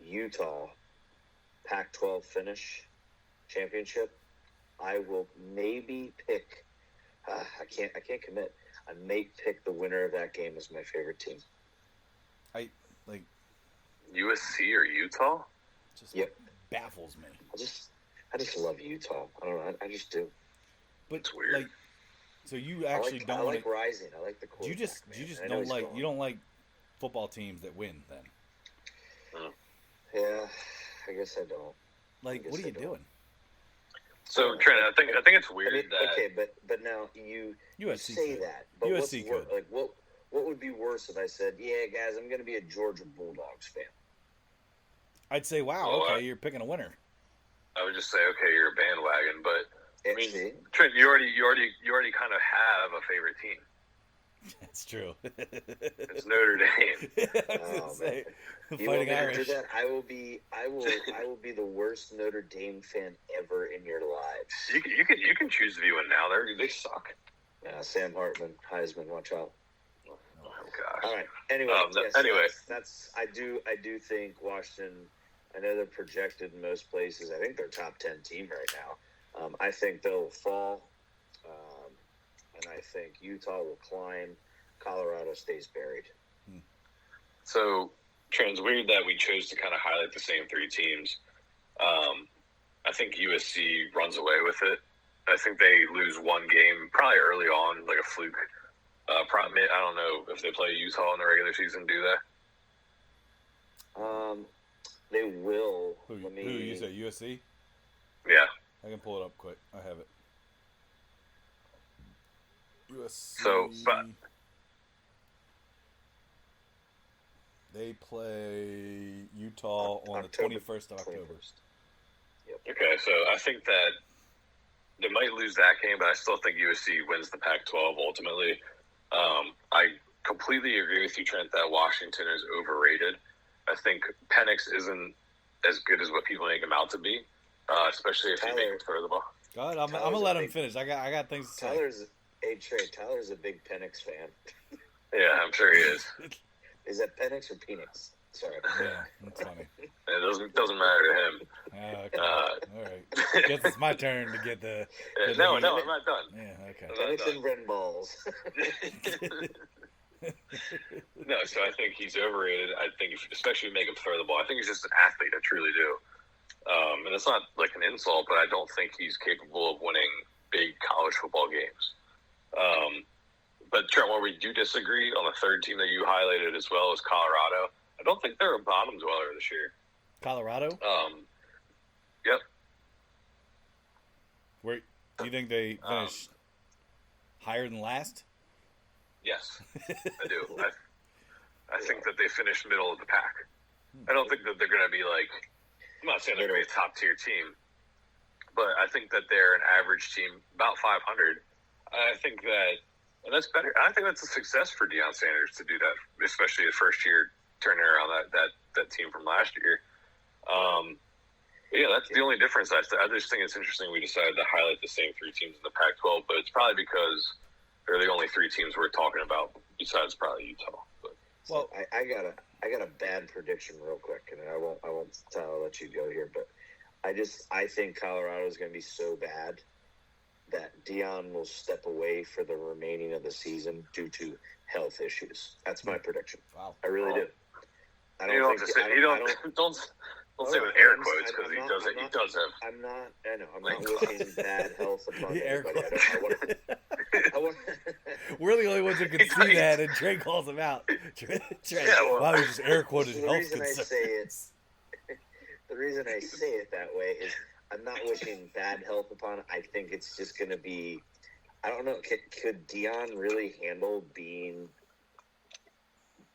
Utah Pac-12 finish championship, I will maybe pick. I can't commit. I may pick the winner of that game as my favorite team. I like USC or Utah? just Yep. baffles me. I just love Utah. I don't know. I just do. But It's weird. like, so you actually I don't like want Rising. I like the to. You quarterback. just man. I know don't he's like gone. you don't like football teams that win. Then Yeah, I guess I don't. like, guess what are I you don't. doing? So Trent, I think it's weird I mean, that okay, but now you USC say could. that. But USC what's could. like what would be worse if I said, yeah, guys, I'm going to be a Georgia Bulldogs fan. I'd say, wow, Oh, okay, you're picking a winner. I would just say, okay, you're a bandwagon, but I mean, See? Trent, you already kind of have a favorite team. That's true. It's Notre Dame. I was gonna Oh, say, You want Fighting me to do Irish. that? I will be the worst Notre Dame fan ever in your lives. You can choose to be one now. They suck. Sam Hartman, Heisman, watch out. Oh gosh. All right. Anyway, anyway. that's I do think Washington. I know they're projected in most places. I think they're top 10 team right now. I think they'll fall, and I think Utah will climb. Colorado stays buried. So, Trent, it's weird that we chose to kind of highlight the same 3 teams. I think USC runs away with it. I think they lose one game, probably early on, like a fluke. I don't know if they play Utah in the regular season. Do they? They will. Who Let me. you say USC? Yeah. I can pull it up quick. I have it. USC. So, but- they play Utah on October. the 21st of October. 21st. Okay, so I think that they might lose that game, but I still think USC wins the Pac-12 ultimately. I completely agree with you, Trent, that Washington is overrated. I think Penix isn't as good as what people make him out to be, especially if you make him throw the ball. Go ahead. I'm Tyler's gonna a let him big- finish. I got things to say. Tyler's a big Penix fan. Yeah, I'm sure he is. Is that Penix or Penix? Sorry. Yeah, that's funny. It doesn't matter to him. Okay. All right. Guess it's my turn to get the. No, I'm not done. Yeah. Okay. Tennis and Bren balls. No, so I think he's overrated. I think, especially if you make him throw the ball. I think he's just an athlete. I truly do. And it's not like an insult, but I don't think he's capable of winning big college football games. But Trent, where we do disagree on the third team that you highlighted as well as Colorado, I don't think they're a bottom dweller this year. Colorado? Yep. Where do you think they finish higher than last? Yes, I do. I think that they finished middle of the pack. I don't think that they're going to be like, I'm not saying they're going to be a top tier team, but I think that they're an average team, about 500. I think that, and that's better. I think that's a success for Deion Sanders to do that, especially the first year turning around that team from last year. Yeah, that's the only difference. I just think it's interesting we decided to highlight the same three teams in the Pac-12, but it's probably because they're the only three teams we're talking about besides probably Utah. But. Well, I got a bad prediction real quick, and I won't I'll let you go here, but I think Colorado is going to be so bad that Deion will step away for the remaining of the season due to health issues. That's my prediction. Wow. I really do. I don't say with air quotes because he does have. I'm not wishing bad health upon anybody. We're the only ones who can see that, and Trey calls him out. Trey, wow, he just air quoted health concerns. The reason I say it that way is I'm not wishing bad health upon it. I think it's just going to be. I don't know. Could Deion really handle being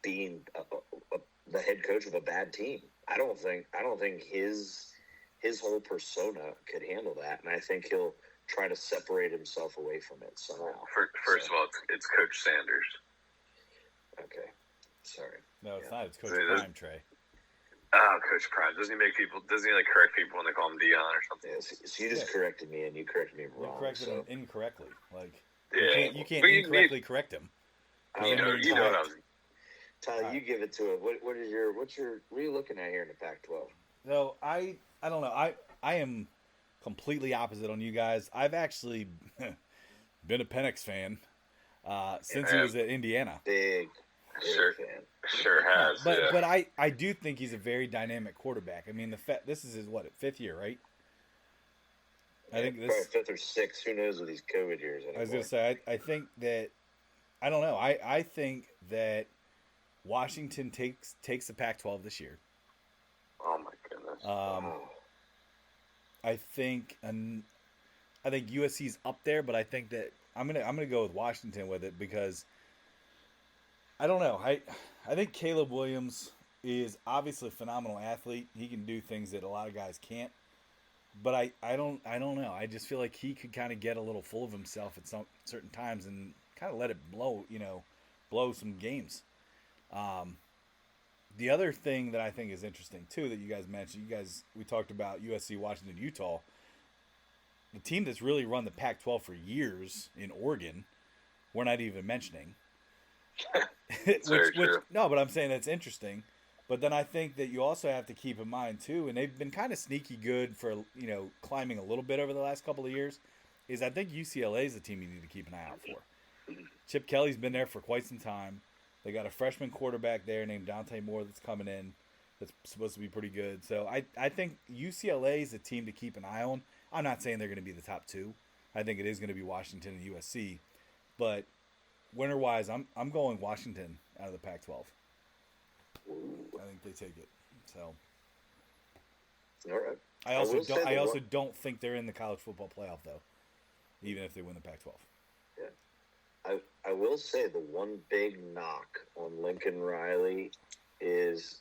the head coach of a bad team? I don't think his whole persona could handle that, and I think he'll try to separate himself away from it somehow. First of all, it's Coach Sanders. Okay, sorry. No, it's not. It's Coach Prime, Trey. Oh, Coach Prime. Doesn't he like correct people when they call him Deion or something? Yeah, so you just corrected me, and you corrected me wrong. You corrected him incorrectly. Like you can't incorrectly correct him. You know what I was. Tyler, you give it to it. What are you looking at here in the Pac-12? So I don't know. I am completely opposite on you guys. I've actually been a Penix fan since he was at Indiana. Big fan. Sure has. But I do think he's a very dynamic quarterback. I mean, this is his fifth year, right? I think this probably fifth or sixth. Who knows with these COVID years? Anymore. I was gonna say I think that I don't know. I think that Washington takes the Pac-12 this year. Oh my goodness. I think USC's up there, but I think that I'm gonna go with Washington with it because I don't know. I think Caleb Williams is obviously a phenomenal athlete. He can do things that a lot of guys can't. But I don't know. I just feel like he could kind of get a little full of himself at some certain times and kind of let it blow some games. The other thing that I think is interesting too that you guys mentioned, we talked about USC, Washington, Utah. The team that's really run the Pac-12 for years in Oregon, we're not even mentioning. No, but I'm saying that's interesting. But then I think that you also have to keep in mind too, and they've been kind of sneaky good for climbing a little bit over the last couple of years. Is I think UCLA is the team you need to keep an eye out for. Chip Kelly's been there for quite some time. They got a freshman quarterback there named Dante Moore that's coming in. That's supposed to be pretty good. So I think UCLA is a team to keep an eye on. I'm not saying they're going to be the top two. I think it is going to be Washington and USC. But winner-wise, I'm going Washington out of the Pac-12. I think they take it. So all right. I also don't think they're in the college football playoff though, even if they win the Pac-12. Yeah. I will say the one big knock on Lincoln Riley is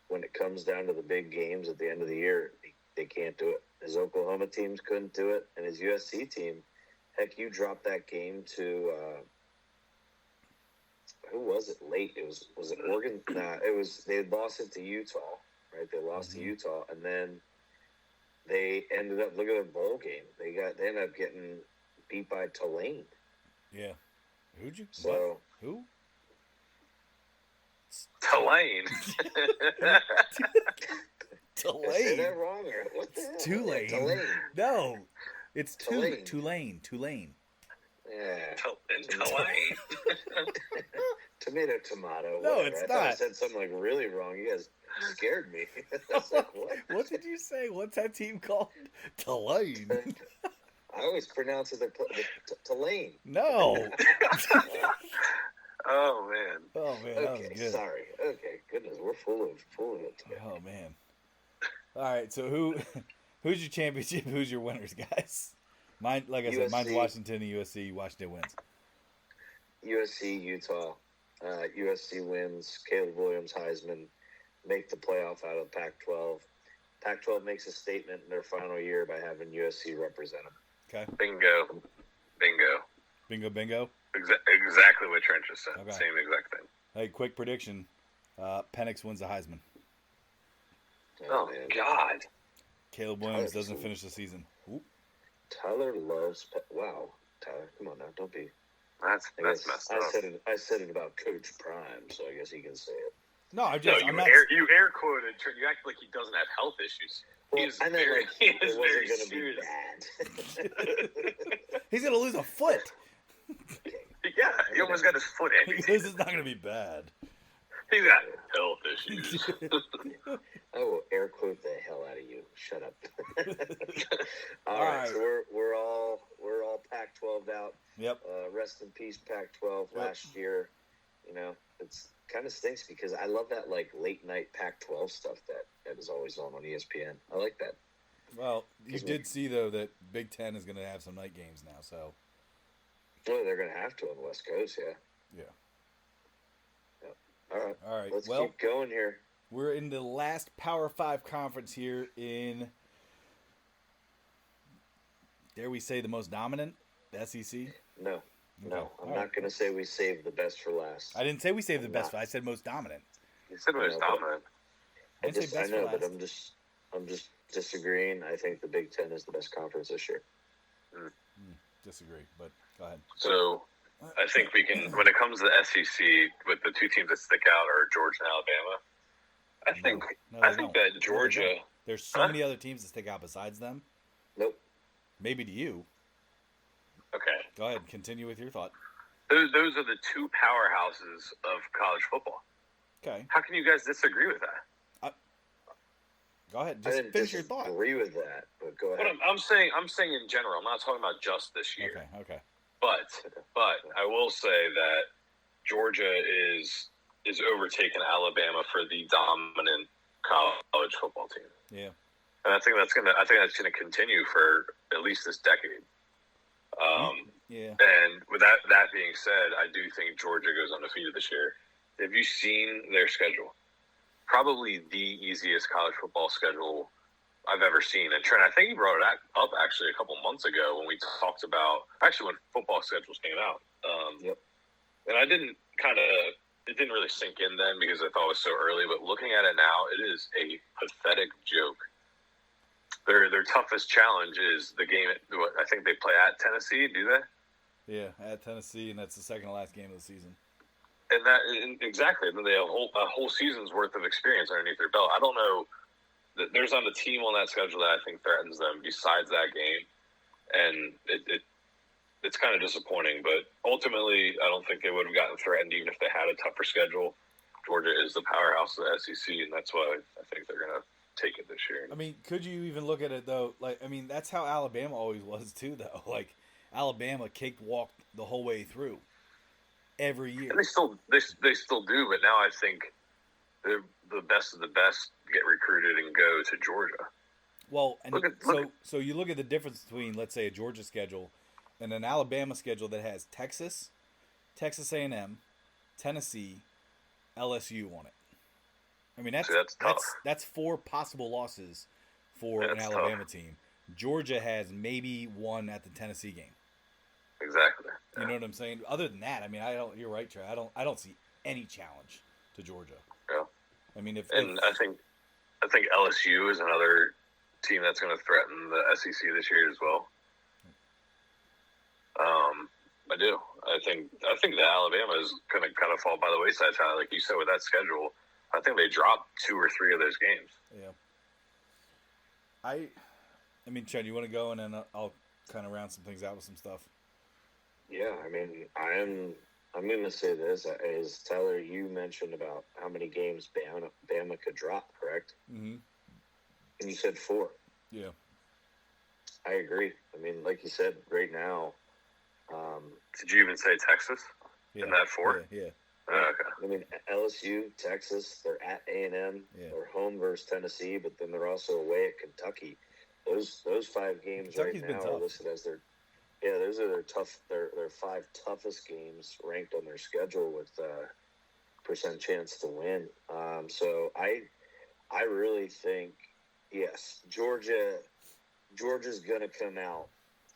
when it comes down to the big games at the end of the year, they can't do it. His Oklahoma teams couldn't do it, and his USC team, heck, you dropped that game to who was it late? Was it Oregon? Nah, they had lost it to Utah, right? They lost to Utah, and then they ended up look at their bowl game. They ended up getting beat by Tulane. Yeah. Who'd you? So who? Tulane. Did I say that wrong or what the hell? Tulane. Tulane. No, it's Tulane. Tulane. Yeah. Tulane. Tomato. No, whatever. it's I thought I not. said something like really wrong. You guys scared me. I was like, what? What did you say? What's that team called? Tulane. I always pronounce it Tulane. No. Oh man. Oh man, that was Okay, good. sorry. Okay, goodness, we're full of it today. Oh man. All right, so who's your championship? Who's your winners, guys? Mine, like I said, mine's USC. Washington and USC. Washington wins. USC, Utah. USC wins. Caleb Williams, Heisman, make the playoff out of Pac-12. Pac-12 makes a statement in their final year by having USC represent them. Okay. Bingo. Bingo. Exactly what Trent just said. Okay. Same exact thing. Hey, quick prediction. Penix wins the Heisman. Oh man. God. Caleb Williams doesn't finish the season. Oop. Tyler loves. Wow, Tyler, come on now, don't be. That's messed up. I said it about Coach Prime, so I guess he can say it. No, No, I'm not. you air quoted. You act like he doesn't have health issues. Well, He's I meant very, like he it is very wasn't going to be serious. bad. He's gonna lose a foot. Yeah, he almost got his foot amputated. This is not gonna be bad. He's got health issues. I will air quote the hell out of you. Shut up. All All right, right. so we're all Pac-12 out. Yep. Rest in peace, Pac-12. Yep. Last year, it's kind of stinks because I love that like late night Pac-12 stuff that is always on ESPN. I like that. Well, you did see though that Big Ten is gonna have some night games now, so Well, they're going to have to on the West Coast, yeah. yeah. All right. All right. Let's Well, keep going here. we're in the last Power 5 conference here in, dare we say, the most dominant, the SEC? No, Okay. I'm All not right. going to say we saved the best for last. I didn't say we saved the I'm best. not. I said most dominant. He said it was No, but- dominant. I didn't say I best know, for but last. I'm just disagreeing. I think the Big Ten is the best conference this year. Disagree, but go ahead. So I think we can, when it comes to the SEC, with the two teams that stick out are Georgia and Alabama. No, I they think don't. that Georgia. There's so Huh? many other teams that stick out besides them. Nope. Maybe to you. Okay, Go ahead. Continue with your thought. those are the two powerhouses of college football. Okay. How can you guys disagree with that? Go ahead. I Just didn't finish your thought. disagree with that, but go But ahead. I'm saying in general. I'm not talking about just this year. Okay. But I will say that Georgia is overtaking Alabama for the dominant college football team, Yeah. and I think that's gonna continue for at least this decade. Yeah. And with that being said, I do think Georgia goes undefeated this year. Have you seen their schedule? Probably the easiest college football schedule I've ever seen. And Trent, I think you brought it up actually a couple months ago when we talked about when football schedules came out. Yep. And it didn't really sink in then because I thought it was so early. But looking at it now, it is a pathetic joke. Their toughest challenge is the game. I think they play at Tennessee. Do they? Yeah. At Tennessee, and that's the second to last game of the season. And exactly. And then they have a whole season's worth of experience underneath their belt. I don't know. There's not a team on that schedule that I think threatens them besides that game, and it's kind of disappointing. But ultimately, I don't think they would have gotten threatened even if they had a tougher schedule. Georgia is the powerhouse of the SEC, and that's why I think they're going to take it this year. I mean, could you even look at it though? That's how Alabama always was too, though. Like Alabama cakewalked the whole way through every year. And they still do, but now I think the best of the best get recruited and go to Georgia. Well, and Look at- so you look at the difference between, let's say, a Georgia schedule and an Alabama schedule that has Texas, Texas A&M, Tennessee, LSU on it. I mean, that's See, that's tough. that's 4 possible losses for an That's Alabama tough. team. Georgia has maybe one at the Tennessee game. Exactly. You know what I'm saying? Other than that, I mean, you're right, Trey. I don't see any challenge to Georgia. Yeah. I mean, if I think LSU is another team that's going to threaten the SEC this year as well. I do. I think that Alabama is going to kind of fall by the wayside, Tyler. Like you said, with that schedule, I think they dropped 2 or 3 of those games. Yeah. I mean, Chad, you want to go and then I'll kind of round some things out with some stuff. Yeah, I mean, I'm going to say this as Tyler, you mentioned about how many games Bama could drop, correct? Mm-hmm. And you said 4. Yeah. I agree. I mean, like you said, right now. Did you even say Texas in that 4? Yeah. Oh, okay. I mean, LSU, Texas, they're at A&M. Yeah. They're home versus Tennessee, but then they're also away at Kentucky. Those 5 games Kentucky's right been now tough. are listed as those are their 5 toughest games ranked on their schedule with percent chance to win. So I really think, yes, Georgia's going to come out.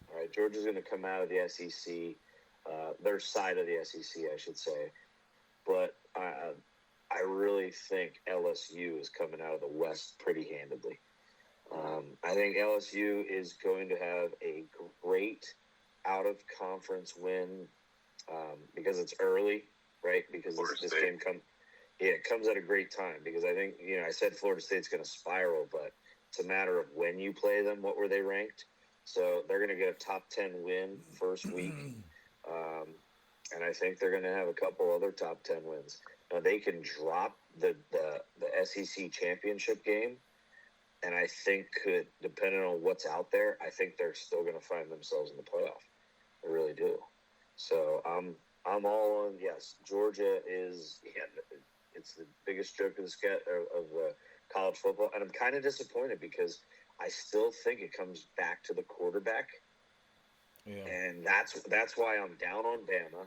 All right, Georgia's going to come out of the SEC, their side of the SEC, I should say. But I really think LSU is coming out of the West pretty handedly. I think LSU is going to have a great out-of-conference win because it's early, right? Because this game comes at a great time because I think, I said Florida State's going to spiral, but it's a matter of when you play them, what were they ranked? So they're going to get a top 10 win first week. And I think they're going to have a couple other top 10 wins. Now, they can drop the SEC championship game, and I think depending on what's out there, I think they're still going to find themselves in the playoff. I really do. So I'm all on, yes, Georgia is it's the biggest joke of the college football, and I'm kind of disappointed because I still think it comes back to the quarterback. Yeah. And that's why I'm down on Bama.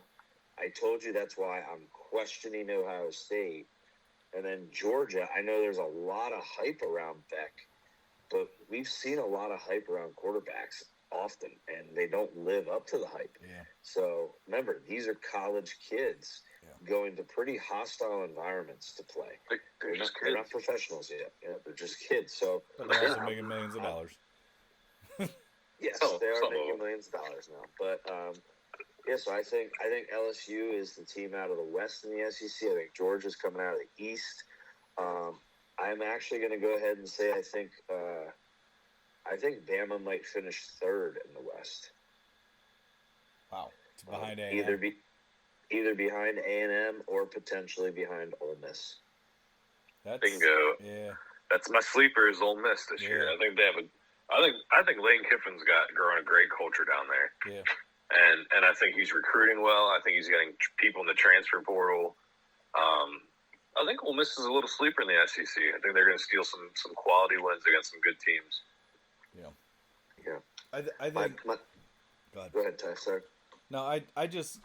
I told you that's why I'm questioning Ohio State. And then Georgia, I know there's a lot of hype around Beck, but we've seen a lot of hype around quarterbacks often, and they don't live up to the hype. Yeah. So remember, these are college kids going to pretty hostile environments to play. They're not professionals yet. They're just kids. So but they're also making millions of dollars. Yes, they are making millions of dollars now. But so I think LSU is the team out of the West in the SEC. I think Georgia's coming out of the East. I'm actually going to go ahead and say I think Bama might finish 3rd in the West. Wow, it's behind A&M. Either behind A&M or potentially behind Ole Miss. Bingo. Yeah. That's my sleeper is Ole Miss this year. I think they have I think Lane Kiffin's growing a great culture down there. Yeah. And I think he's recruiting well. I think he's getting people in the transfer portal. I think Ole Miss is a little sleeper in the SEC. I think they're going to steal some quality wins against some good teams. Yeah. Yeah. I think. Go ahead, Ty. Sorry. No, I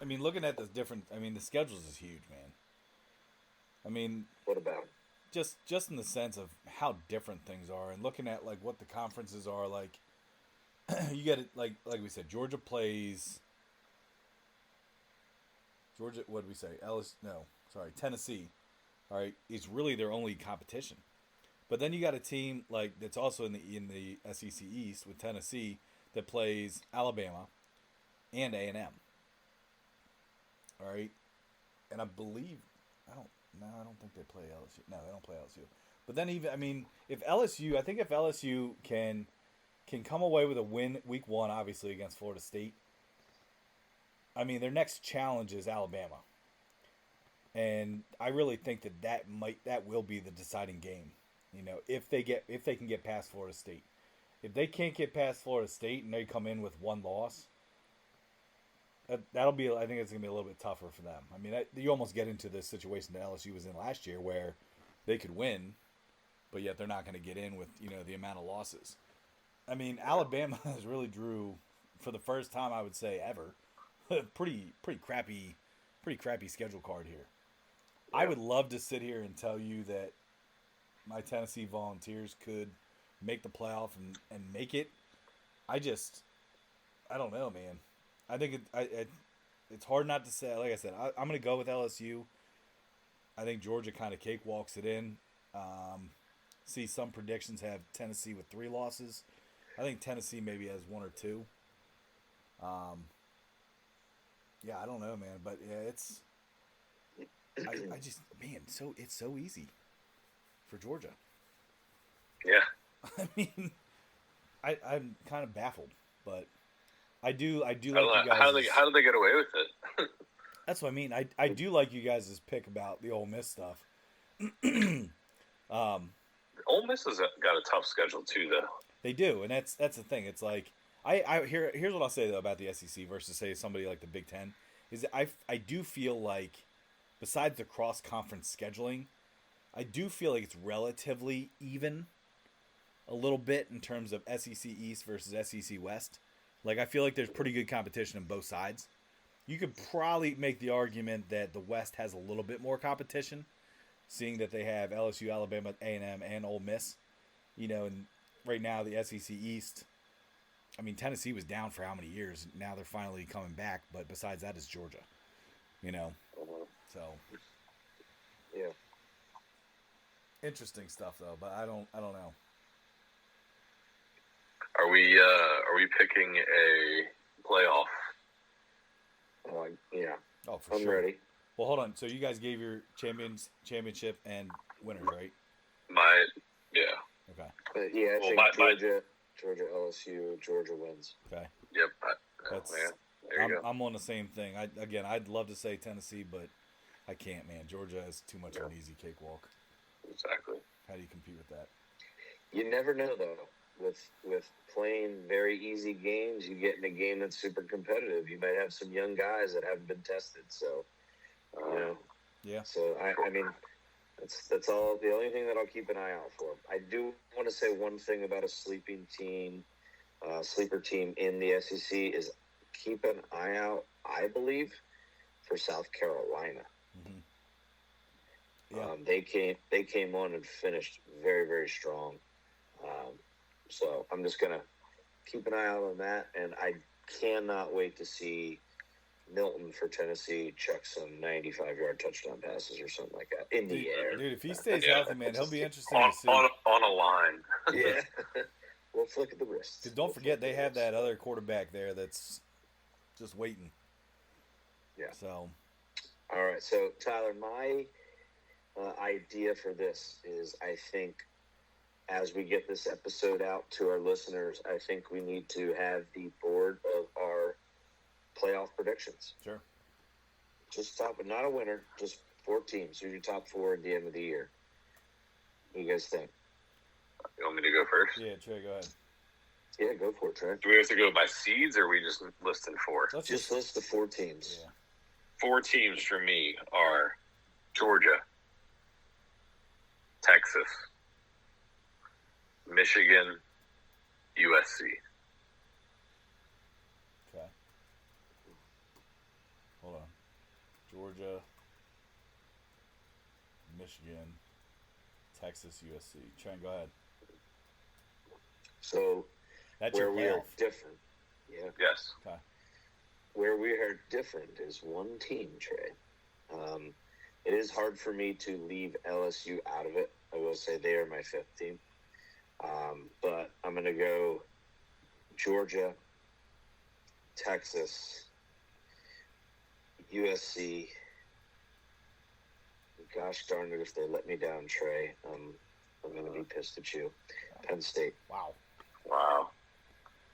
mean, looking at the the schedules is huge, man. I mean, what about? Just in the sense of how different things are, and looking at like what the conferences are like. You get it, like we said, Georgia plays. Georgia, what did we say? Tennessee. All right, is really their only competition. But then you got a team that's also in the SEC East with Tennessee that plays Alabama and A&M. All right, and I believe I don't think they play LSU. No, they don't play LSU. But then if LSU can come away with a win week 1, obviously against Florida State. I mean, their next challenge is Alabama, and I really think that will be the deciding game. If they can get past Florida State. If they can't get past Florida State and they come in with 1 loss, that'll be. I think it's gonna be a little bit tougher for them. I mean, you almost get into this situation that LSU was in last year, where they could win, but yet they're not going to get in with the amount of losses. I mean, Alabama has really drew, for the first time I would say ever, a pretty crappy schedule card here. Yeah. I would love to sit here and tell you that my Tennessee Volunteers could make the playoff and make it. I don't know, man. I think it's hard not to say. Like I said, I'm going to go with LSU. I think Georgia kind of cakewalks it in. See, some predictions have Tennessee with 3 losses. I think Tennessee maybe has 1 or 2. Yeah, I don't know, man, but yeah, I just man, it's so easy for Georgia. Yeah. I mean, I'm kind of baffled, but I do I don't like know. you guys. How did they get away with it? That's what I mean. I do like you guys' pick about the Ole Miss stuff. um, Ole Miss has got a tough schedule too, though. they do, and that's the thing. It's like here's what I'll say though about the SEC versus say somebody like the Big Ten is that I do feel like besides the cross conference scheduling, I do feel like it's relatively even a little bit in terms of SEC East versus SEC West. Like I feel like there's pretty good competition on both sides. You could probably make the argument that the West has a little bit more competition, seeing that they have LSU, Alabama, A&M, and Ole Miss. You know, and right now the SEC East. I mean, Tennessee was down for how many years? Now they're finally coming back. But besides that, is Georgia. You know, so Yeah. interesting stuff though. But I don't know. Are we picking a playoff? Yeah. Oh, for I'm sure. ready. Well, hold on. So you guys gave your championship and winners, right? Yeah. Okay. Yeah, I Well, think Georgia, LSU, Georgia wins. Okay. Yep. That's Yeah. There you go. I'm on the same thing. I'd love to say Tennessee, but I can't, man. Georgia is too much of an easy cakewalk. Exactly. How do you compete with that? You never know though. With playing very easy games, you get in a game that's super competitive. You might have some young guys that haven't been tested, so you know. Yeah. So I mean, that's all. The only thing that I'll keep an eye out for. I do want to say one thing about a sleeper team in the SEC is keep an eye out. I believe for South Carolina. Mm-hmm. Yeah. They came on and finished very, very strong. So I'm just gonna keep an eye out on that, and I cannot wait to see Milton for Tennessee chuck some 95-yard touchdown passes or something like that in the air. Dude, if he stays Yeah. healthy, man, he'll be interesting On, to see. on a line. Yeah, we'll flick at the wrist. Because don't forget, they have that other quarterback there that's just waiting. Yeah. So. All right. So Tyler, my idea for this is, I think, as we get this episode out to our listeners, I think we need to have the board of our playoff predictions. Sure. Just not a winner, just 4 teams. Who's your top 4 at the end of the year? What do you guys think? You want me to go first? Yeah, Trey, go ahead. Yeah, go for it, Trey. Do we have to go by seeds, or are we just listing 4? Let's Just list the 4 teams. Yeah. 4 teams for me are Georgia, Texas, Michigan, USC. Okay. Hold on. Georgia, Michigan, Texas, USC. Trent, go ahead. So That's where your we are playoff. different, yeah. Yes. Okay. Where we are different is one team, Trey. It is hard for me to leave LSU out of it. I will say they are my 5th team. But I'm going to go Georgia, Texas, USC. Gosh darn it, if they let me down, Trey, I'm going to be pissed at you. Penn State. Wow.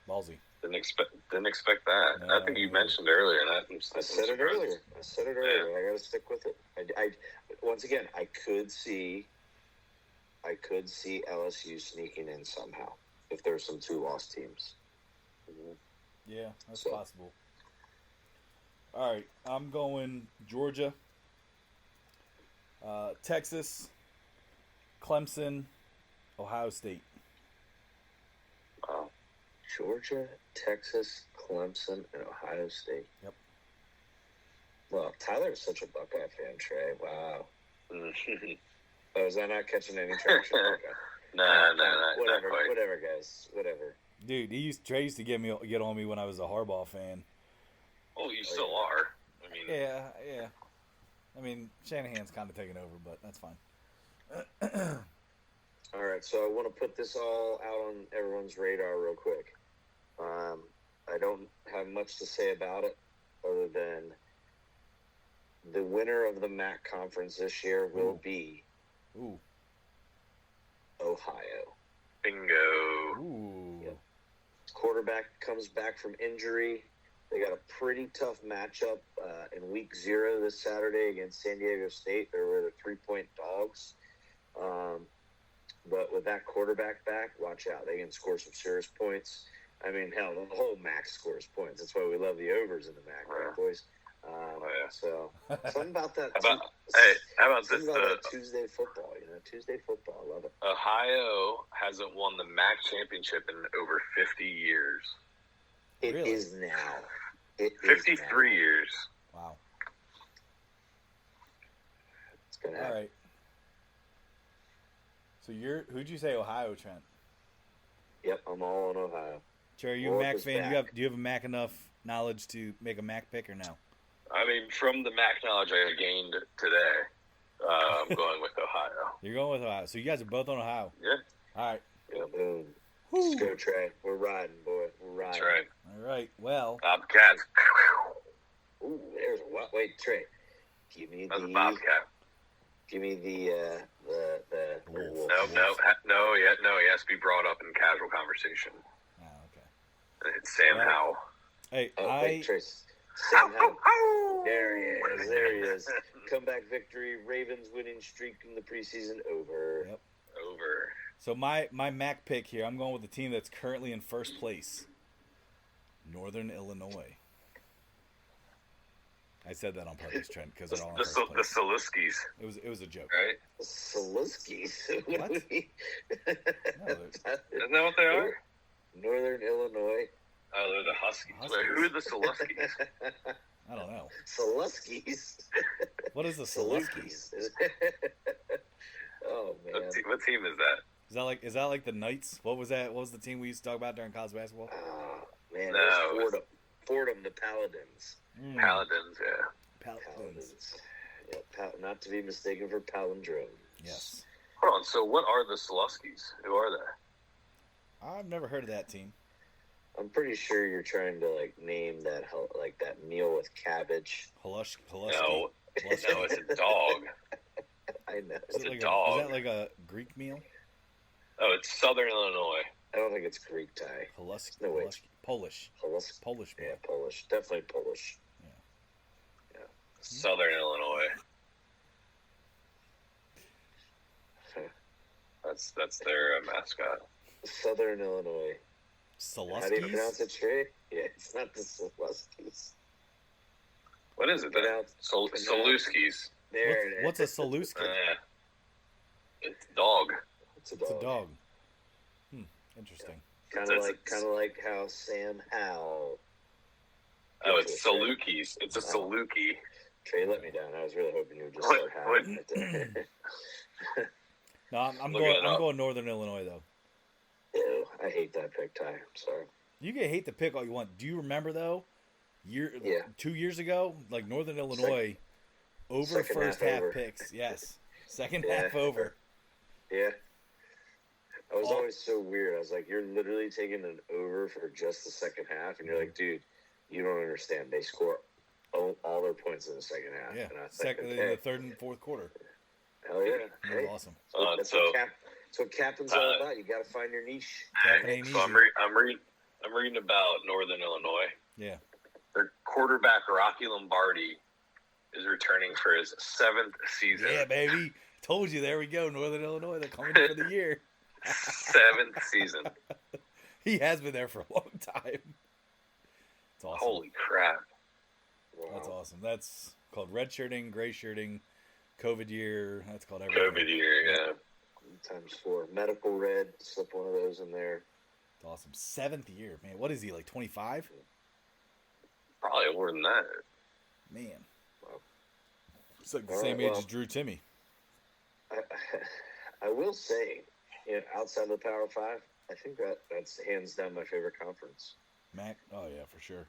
Ballsy. Didn't expect that. No, I think you no. mentioned earlier that. I said it earlier. I got to stick with it. I once again, I could see LSU sneaking in somehow if there's some 2-loss teams. Yeah, that's possible. All right, I'm going Georgia, Texas, Clemson, Ohio State. Wow. Georgia, Texas, Clemson, and Ohio State. Yep. Well, Tyler's such a Buckeye fan, Trey. Wow. Oh, is that not catching any traction? Okay. Nah, Whatever, guys. Whatever. Dude, Trey used to get on me when I was a Harbaugh fan. Oh, you still are. I mean, Yeah. I mean, Shanahan's kind of taking over, but that's fine. All right, so I want to put this all out on everyone's radar real quick. I don't have much to say about it other than the winner of the MAC conference this year will be Ohio. Bingo. Ooh. Yep. Quarterback comes back from injury. They got a pretty tough matchup in week 0 this Saturday against San Diego State. They were the 3-point dogs. But with that quarterback back, watch out. They can score some serious points. I mean, hell, the whole MAC scores points. That's why we love the overs in the MAC, right, boys? So, something about that. How about this? That Tuesday football, Tuesday football. I love it. Ohio hasn't won the MAC championship in over 50 years. It is now. 53 years. Wow. It's going to happen. All right. So who'd you say, Ohio, Trent? Yep, I'm all on Ohio. Cherry, you a Mac fan? Do you have a Mac enough knowledge to make a Mac pick or no? I mean, from the Mac knowledge I gained today, I'm going with Ohio. You're going with Ohio. So you guys are both on Ohio. Yeah. All right. Yeah, boom. Let's go, Trey. We're riding, boy. We're riding. That's right. All right. Well. Bobcats. Ooh, there's a what? Wait, Trey. Give me That's a Bobcat. Give me the wolf. No. He has to be brought up in casual conversation. Oh, okay. It's Sam Howell. Hey, wait, Trace. Sam Howell. There he is. Comeback victory. Ravens winning streak in the preseason over. Yep. Over. So my Mac pick here, I'm going with the team that's currently in first place. Northern Illinois. I said that on purpose, Trent, because they're all in first place. The Saluskis. It was a joke. Right? Saluskis. What? No, Isn't that what they are? Northern Illinois. Oh, they're the Huskies. Wait, who are the Saluskis? I don't know. Saluskis. What is the Saluskis? Oh man. What team is that? Is that like the Knights? What was that? What was the team we used to talk about during college basketball? Man, No, it was Fordham, the Paladins. Paladins, yeah. Paladins. Yeah, not to be mistaken for palindromes. Yes. Hold on. So, what are the Saluskis? Who are they? I've never heard of that team. I'm pretty sure you're trying to name that that meal with cabbage. Halushki. No, it's a dog. I know. It's a dog. Is that like a Greek meal? Oh, it's Southern Illinois. I don't think it's Greek, Ty. Halushki. No, wait. Polish. Polish meal. Yeah, Polish. Definitely Polish. Yeah. Southern Illinois. That's their mascot. Southern Illinois. Saluskis? How do you pronounce it, Trey? Yeah, it's not the Saluskis. What is it? Saluskis. There. What's a Saluski? It's a dog. It's a dog. Interesting. Kind of like how Sam Howell. Oh, it's Salukis. It's a Saluki. Trey let me down. I was really hoping you would just start Howell right there. No, I'm going Northern Illinois though. Ew, I hate that pick, Ty. I'm sorry. You can hate the pick all you want. Do you remember though? 2 years ago, like Northern Illinois, over first half picks. Yes, second half over. Yeah. I was always so weird. I was like, you're literally taking an over for just the second half, and you're like, dude, you don't understand. They score all their points in the second half. Yeah, and I think, in the third and fourth quarter. Hell yeah. Hey. Awesome. That's what captain's all about. You got to find your niche. So I'm reading about Northern Illinois. Yeah. Their quarterback, Rocky Lombardi, is returning for his 7th season. Yeah, baby. Told you. There we go. Northern Illinois. They're coming for the year. 7th season. He has been there for a long time. It's awesome. Holy crap. Wow. That's awesome. That's called red shirting, gray shirting, COVID year. That's called everything. COVID year, yeah. Times 4. Medical red. Slip one of those in there. It's awesome. 7th year. Man, what is he, like 25? Probably more than that. Man. Wow. It's like the same age as Drew Timme. I will say, outside of the Power 5, I think that's hands down my favorite conference. MAC? Oh, yeah, for sure.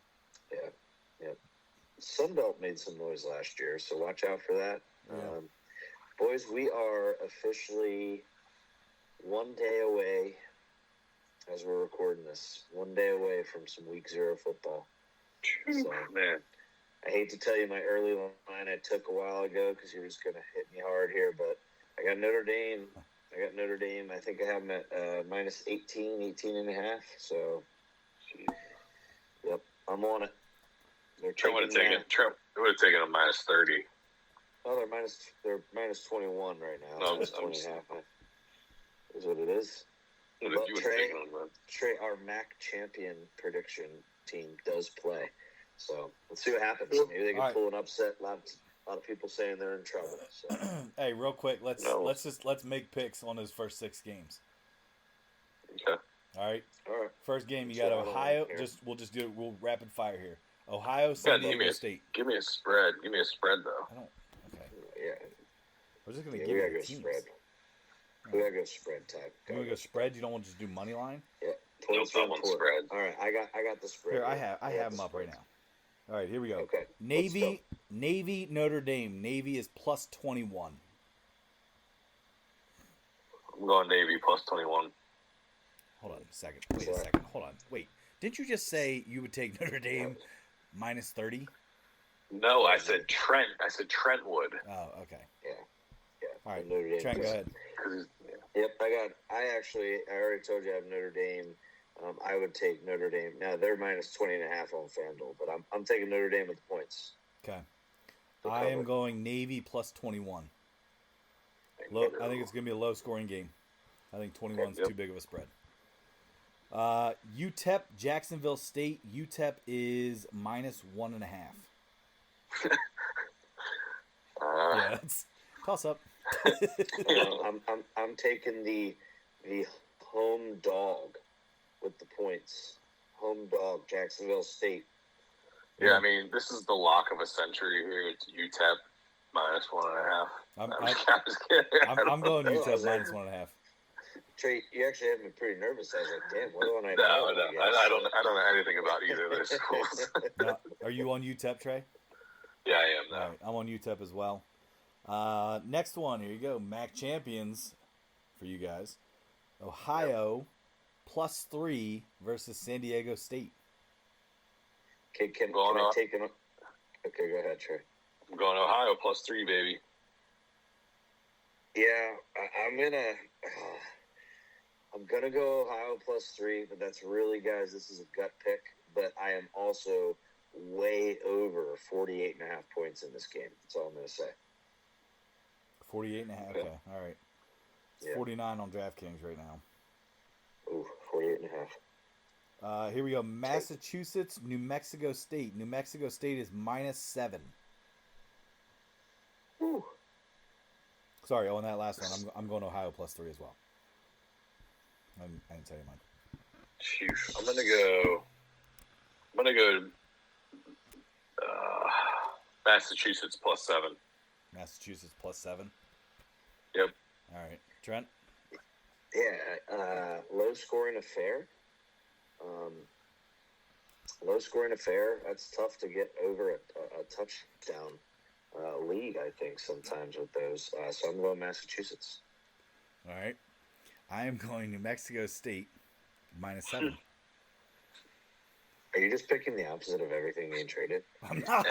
Yeah. Sunbelt made some noise last year, so watch out for that. Yeah. Boys, we are officially 1 day away, as we're recording this, 1 day away from some Week 0 football. So, man. I hate to tell you my early line I took a while ago because you're just going to hit me hard here, but I got Notre Dame. I think I have them at minus 18 and a half. So, yep, I'm on it. Trent would have taken a minus 30. Oh, they're minus 21 right now. No, minus 20 and a half. Is what it is. But Trey, our MAC champion prediction team does play. So let's see what happens. Maybe they can pull an upset. A lot of people saying they're in trouble. So. Hey, real quick, let's make picks on those first 6 games. Okay. All right. All right. First game, you got Ohio. We'll rapid fire here. Ohio, San Diego State. Give me a spread. Give me a spread though. I don't. Okay. Yeah. We're just gonna give you the teams. Spread. We gotta go spread type. You want to go spread? You don't want to just do money line? Yeah. Points on spread. All right. I got the spread. Here, I have them up right now. All right, here we go. Okay. Navy, Notre Dame. Navy is plus 21. I'm going Navy plus 21. Hold on a second. Wait a second. Hold on. Wait. Didn't you just say you would take Notre Dame minus 30? No, I said Trent. I said Trentwood. Oh, okay. Yeah. All right, Trent, go ahead. Yep, I already told you I have Notre Dame. I would take Notre Dame. Now, they're minus 20 and a half on FanDuel, but I'm taking Notre Dame with the points. Okay. I am going Navy plus 21. I think it's going to be a low-scoring game. I think 21 is too big of a spread. UTEP, Jacksonville State. UTEP is minus 1.5. Yeah, that's toss up. I'm taking the home dog with the points. Home dog, Jacksonville State. Yeah, I mean, this is the lock of a century here. It's UTEP minus 1.5. I'm going UTEP minus 1.5. Trey, you actually had me pretty nervous. I was like, damn, what do I know? No, I don't know anything about either of those schools. Now, are you on UTEP, Trey? Yeah, I am now. All right, I'm on UTEP as well. Next one, here you go. MAC champions for you guys. Ohio plus 3 versus San Diego State. Okay, can I take an... Okay, go ahead, Trey. I'm going Ohio plus 3, baby. Yeah, I'm gonna go Ohio plus 3, but that's really, guys, this is a gut pick. But I am also way over 48 and a half points in this game. That's all I'm gonna say. 48 and a half. Okay, all right. It's 49 on DraftKings right now. Ooh, 48 and a half. Here we go. Massachusetts, New Mexico State. New Mexico State is minus 7. Ooh. Sorry, on that last one, I'm going Ohio plus 3 as well. I didn't tell you mine. Sheesh. I'm gonna go. Massachusetts plus 7. Massachusetts plus 7. Yep. All right, Trent. Yeah, low scoring affair. Low scoring affair. That's tough to get over a touchdown lead, I think, sometimes with those. So I'm going Massachusetts. All right. I am going New Mexico State minus 7. Are you just picking the opposite of everything being traded? I'm not.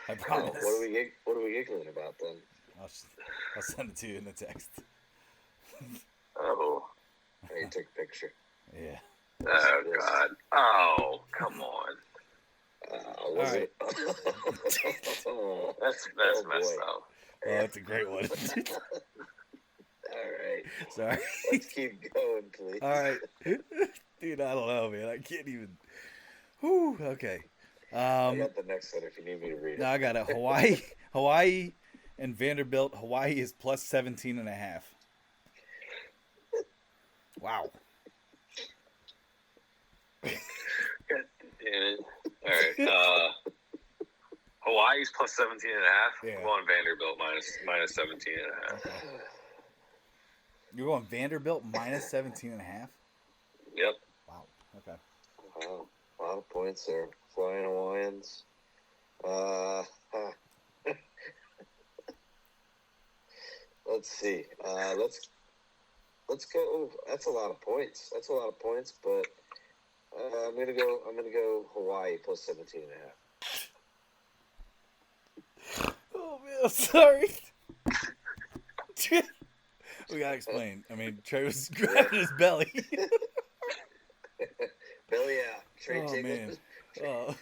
I promise. What are we giggling about then? I'll send it to you in the text. Oh. You took a picture. Yeah. Oh, God. Oh, come on. Was right. it? That's messed up. Oh, that's a great one. All right. Sorry. Let's keep going, please. All right. Dude, I don't know, man. I can't even. Whew, okay. I got the next one if you need me to read it. No, I got it. Hawaii and Vanderbilt. Hawaii is plus 17 and a half. Wow. All right. Hawaii's plus 17 and a half. Yeah. I'm going Vanderbilt minus 17 and a half. You're going Vanderbilt minus 17 and a half? Yep. Wow. Okay. Wow. A lot of points there. Flying Hawaiians. Let's see. Let's go. Oh, that's a lot of points. But I'm gonna go Hawaii plus 17 and a half. Sorry. We gotta explain. I mean, Trey was grabbing his belly. Belly out. Trey Oh man.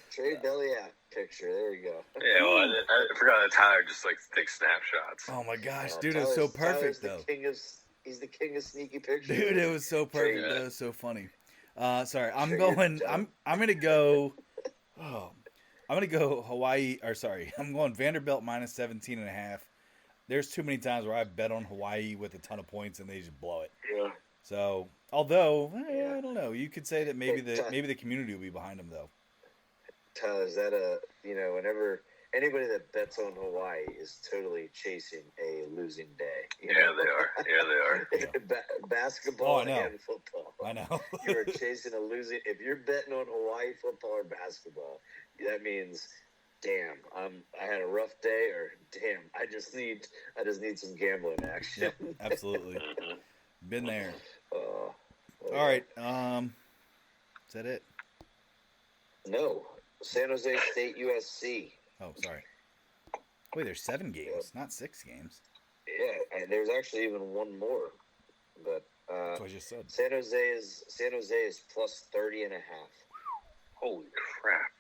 Trey belly out picture. There you go. Yeah, well, I forgot that Tyler just like takes snapshots. Oh my gosh, dude, it was so perfect though. He's the king of sneaky pictures. Dude, it was so perfect. Yeah. That was so funny. Sorry, I'm gonna go. Oh, I'm gonna go Hawaii. Or sorry, I'm going Vanderbilt minus 17.5. There's too many times where I bet on Hawaii with a ton of points and they just blow it. Yeah. So, although I don't know, you could say that maybe the community will be behind them though. Tyler, is that whenever anybody that bets on Hawaii is totally chasing a losing day. Yeah, they are. Yeah, they are. Basketball I know. and football. I know. You are chasing a losing. If you're betting on Hawaii football or basketball, that means, damn, I had a rough day, or damn, I just need some gambling action. Yep, absolutely. Been there. All right. Is that it? No. San Jose State USC. Oh, sorry. Wait, there's 7 games, not 6 games. Yeah, and there's actually even one more. But that's what I just said. San Jose is plus 30.5. Holy crap.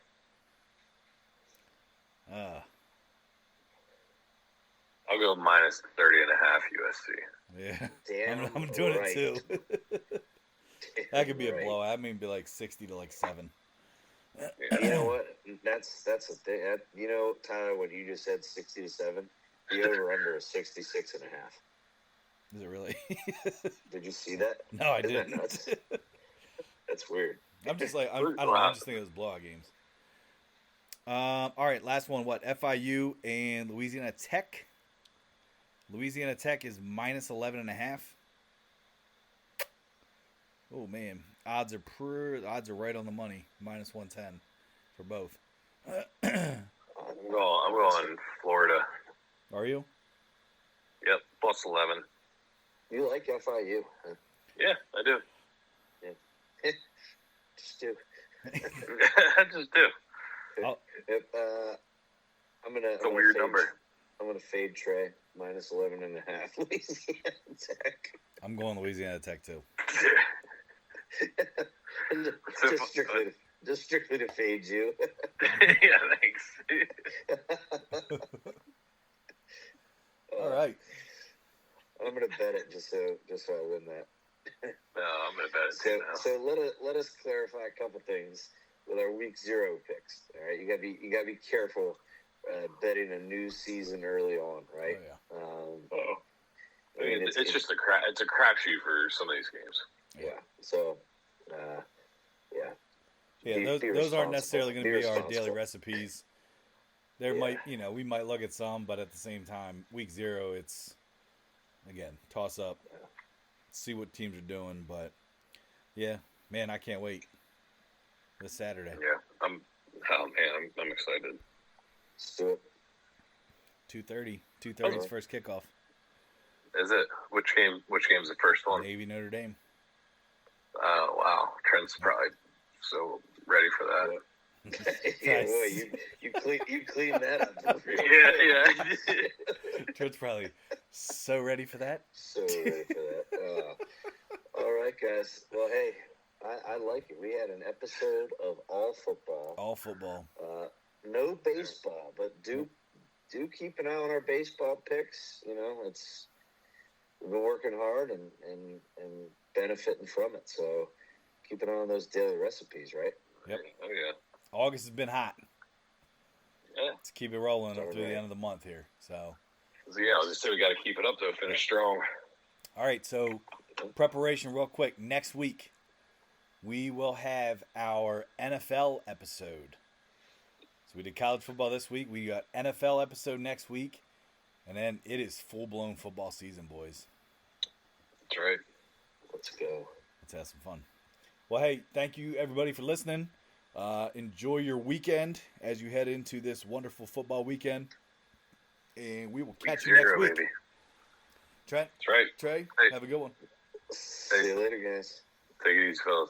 I'll go minus 30.5 USC. Yeah. Damn, I'm doing right. it too. That could be a blowout. I mean, be like 60 to like 7. You know what? That's the thing. Tyler, when you just said 60 to 7, the over under is 66.5. Is it really? Did you see that? No, I Isn't that didn't. nuts? That's weird. I'm just like, I don't know. I just think it was blowout games. All right, last one. What? FIU and Louisiana Tech. Louisiana Tech is minus 11.5. Oh man, odds are right on the money. Minus 110 for both. I'm going Florida. Are you? Yep, plus 11. You like FIU? Huh? Yeah, I do. Yeah. Just do. I just do. It's a weird number. I'm gonna fade Trey minus 11.5. Louisiana Tech. I'm going Louisiana Tech too. just strictly to fade you. Yeah, thanks. All right. I'm gonna bet it just so I win that. No, I'm gonna bet it too now. So let us clarify a couple things with our week 0 picks. All right, you gotta be careful betting a new season early on, right? Oh, yeah. I mean, it's just a crapshoot for some of these games. Yeah. So, yeah. Yeah, those aren't necessarily going to be our daily responsible. recipes. There might, we might look at some, but at the same time, week 0, it's again toss up, see what teams are doing. But yeah, man, I can't wait this Saturday. Yeah, I'm excited. Let's do it. 2:30 is first kickoff. Is it? Which game's the first one? Navy Notre Dame. Wow, Trent's probably so ready for that. Yeah, boy, you cleaned that up. Yeah. Trent's probably so ready for that. So ready for that. All right, guys. Well, hey, I like it. We had an episode of all football. All football. No baseball, but do keep an eye on our baseball picks. We've been working hard and benefiting from it. So keep an eye on those daily recipes, right? Yep. Oh yeah. August has been hot. Yeah. Let's keep it rolling up through the end of the month here. So yeah, I was just saying we got to keep it up to finish strong. All right, so preparation real quick. Next week, we will have our NFL episode. So we did college football this week. We got NFL episode next week. And then it is full-blown football season, boys. That's right. Let's go. Let's have some fun. Well, hey, thank you, everybody, for listening. Enjoy your weekend as you head into this wonderful football weekend. And we will catch you next week. Baby. Trent? That's right. Trey, Hey. have a good one. See you later, guys. Take it easy, fellas.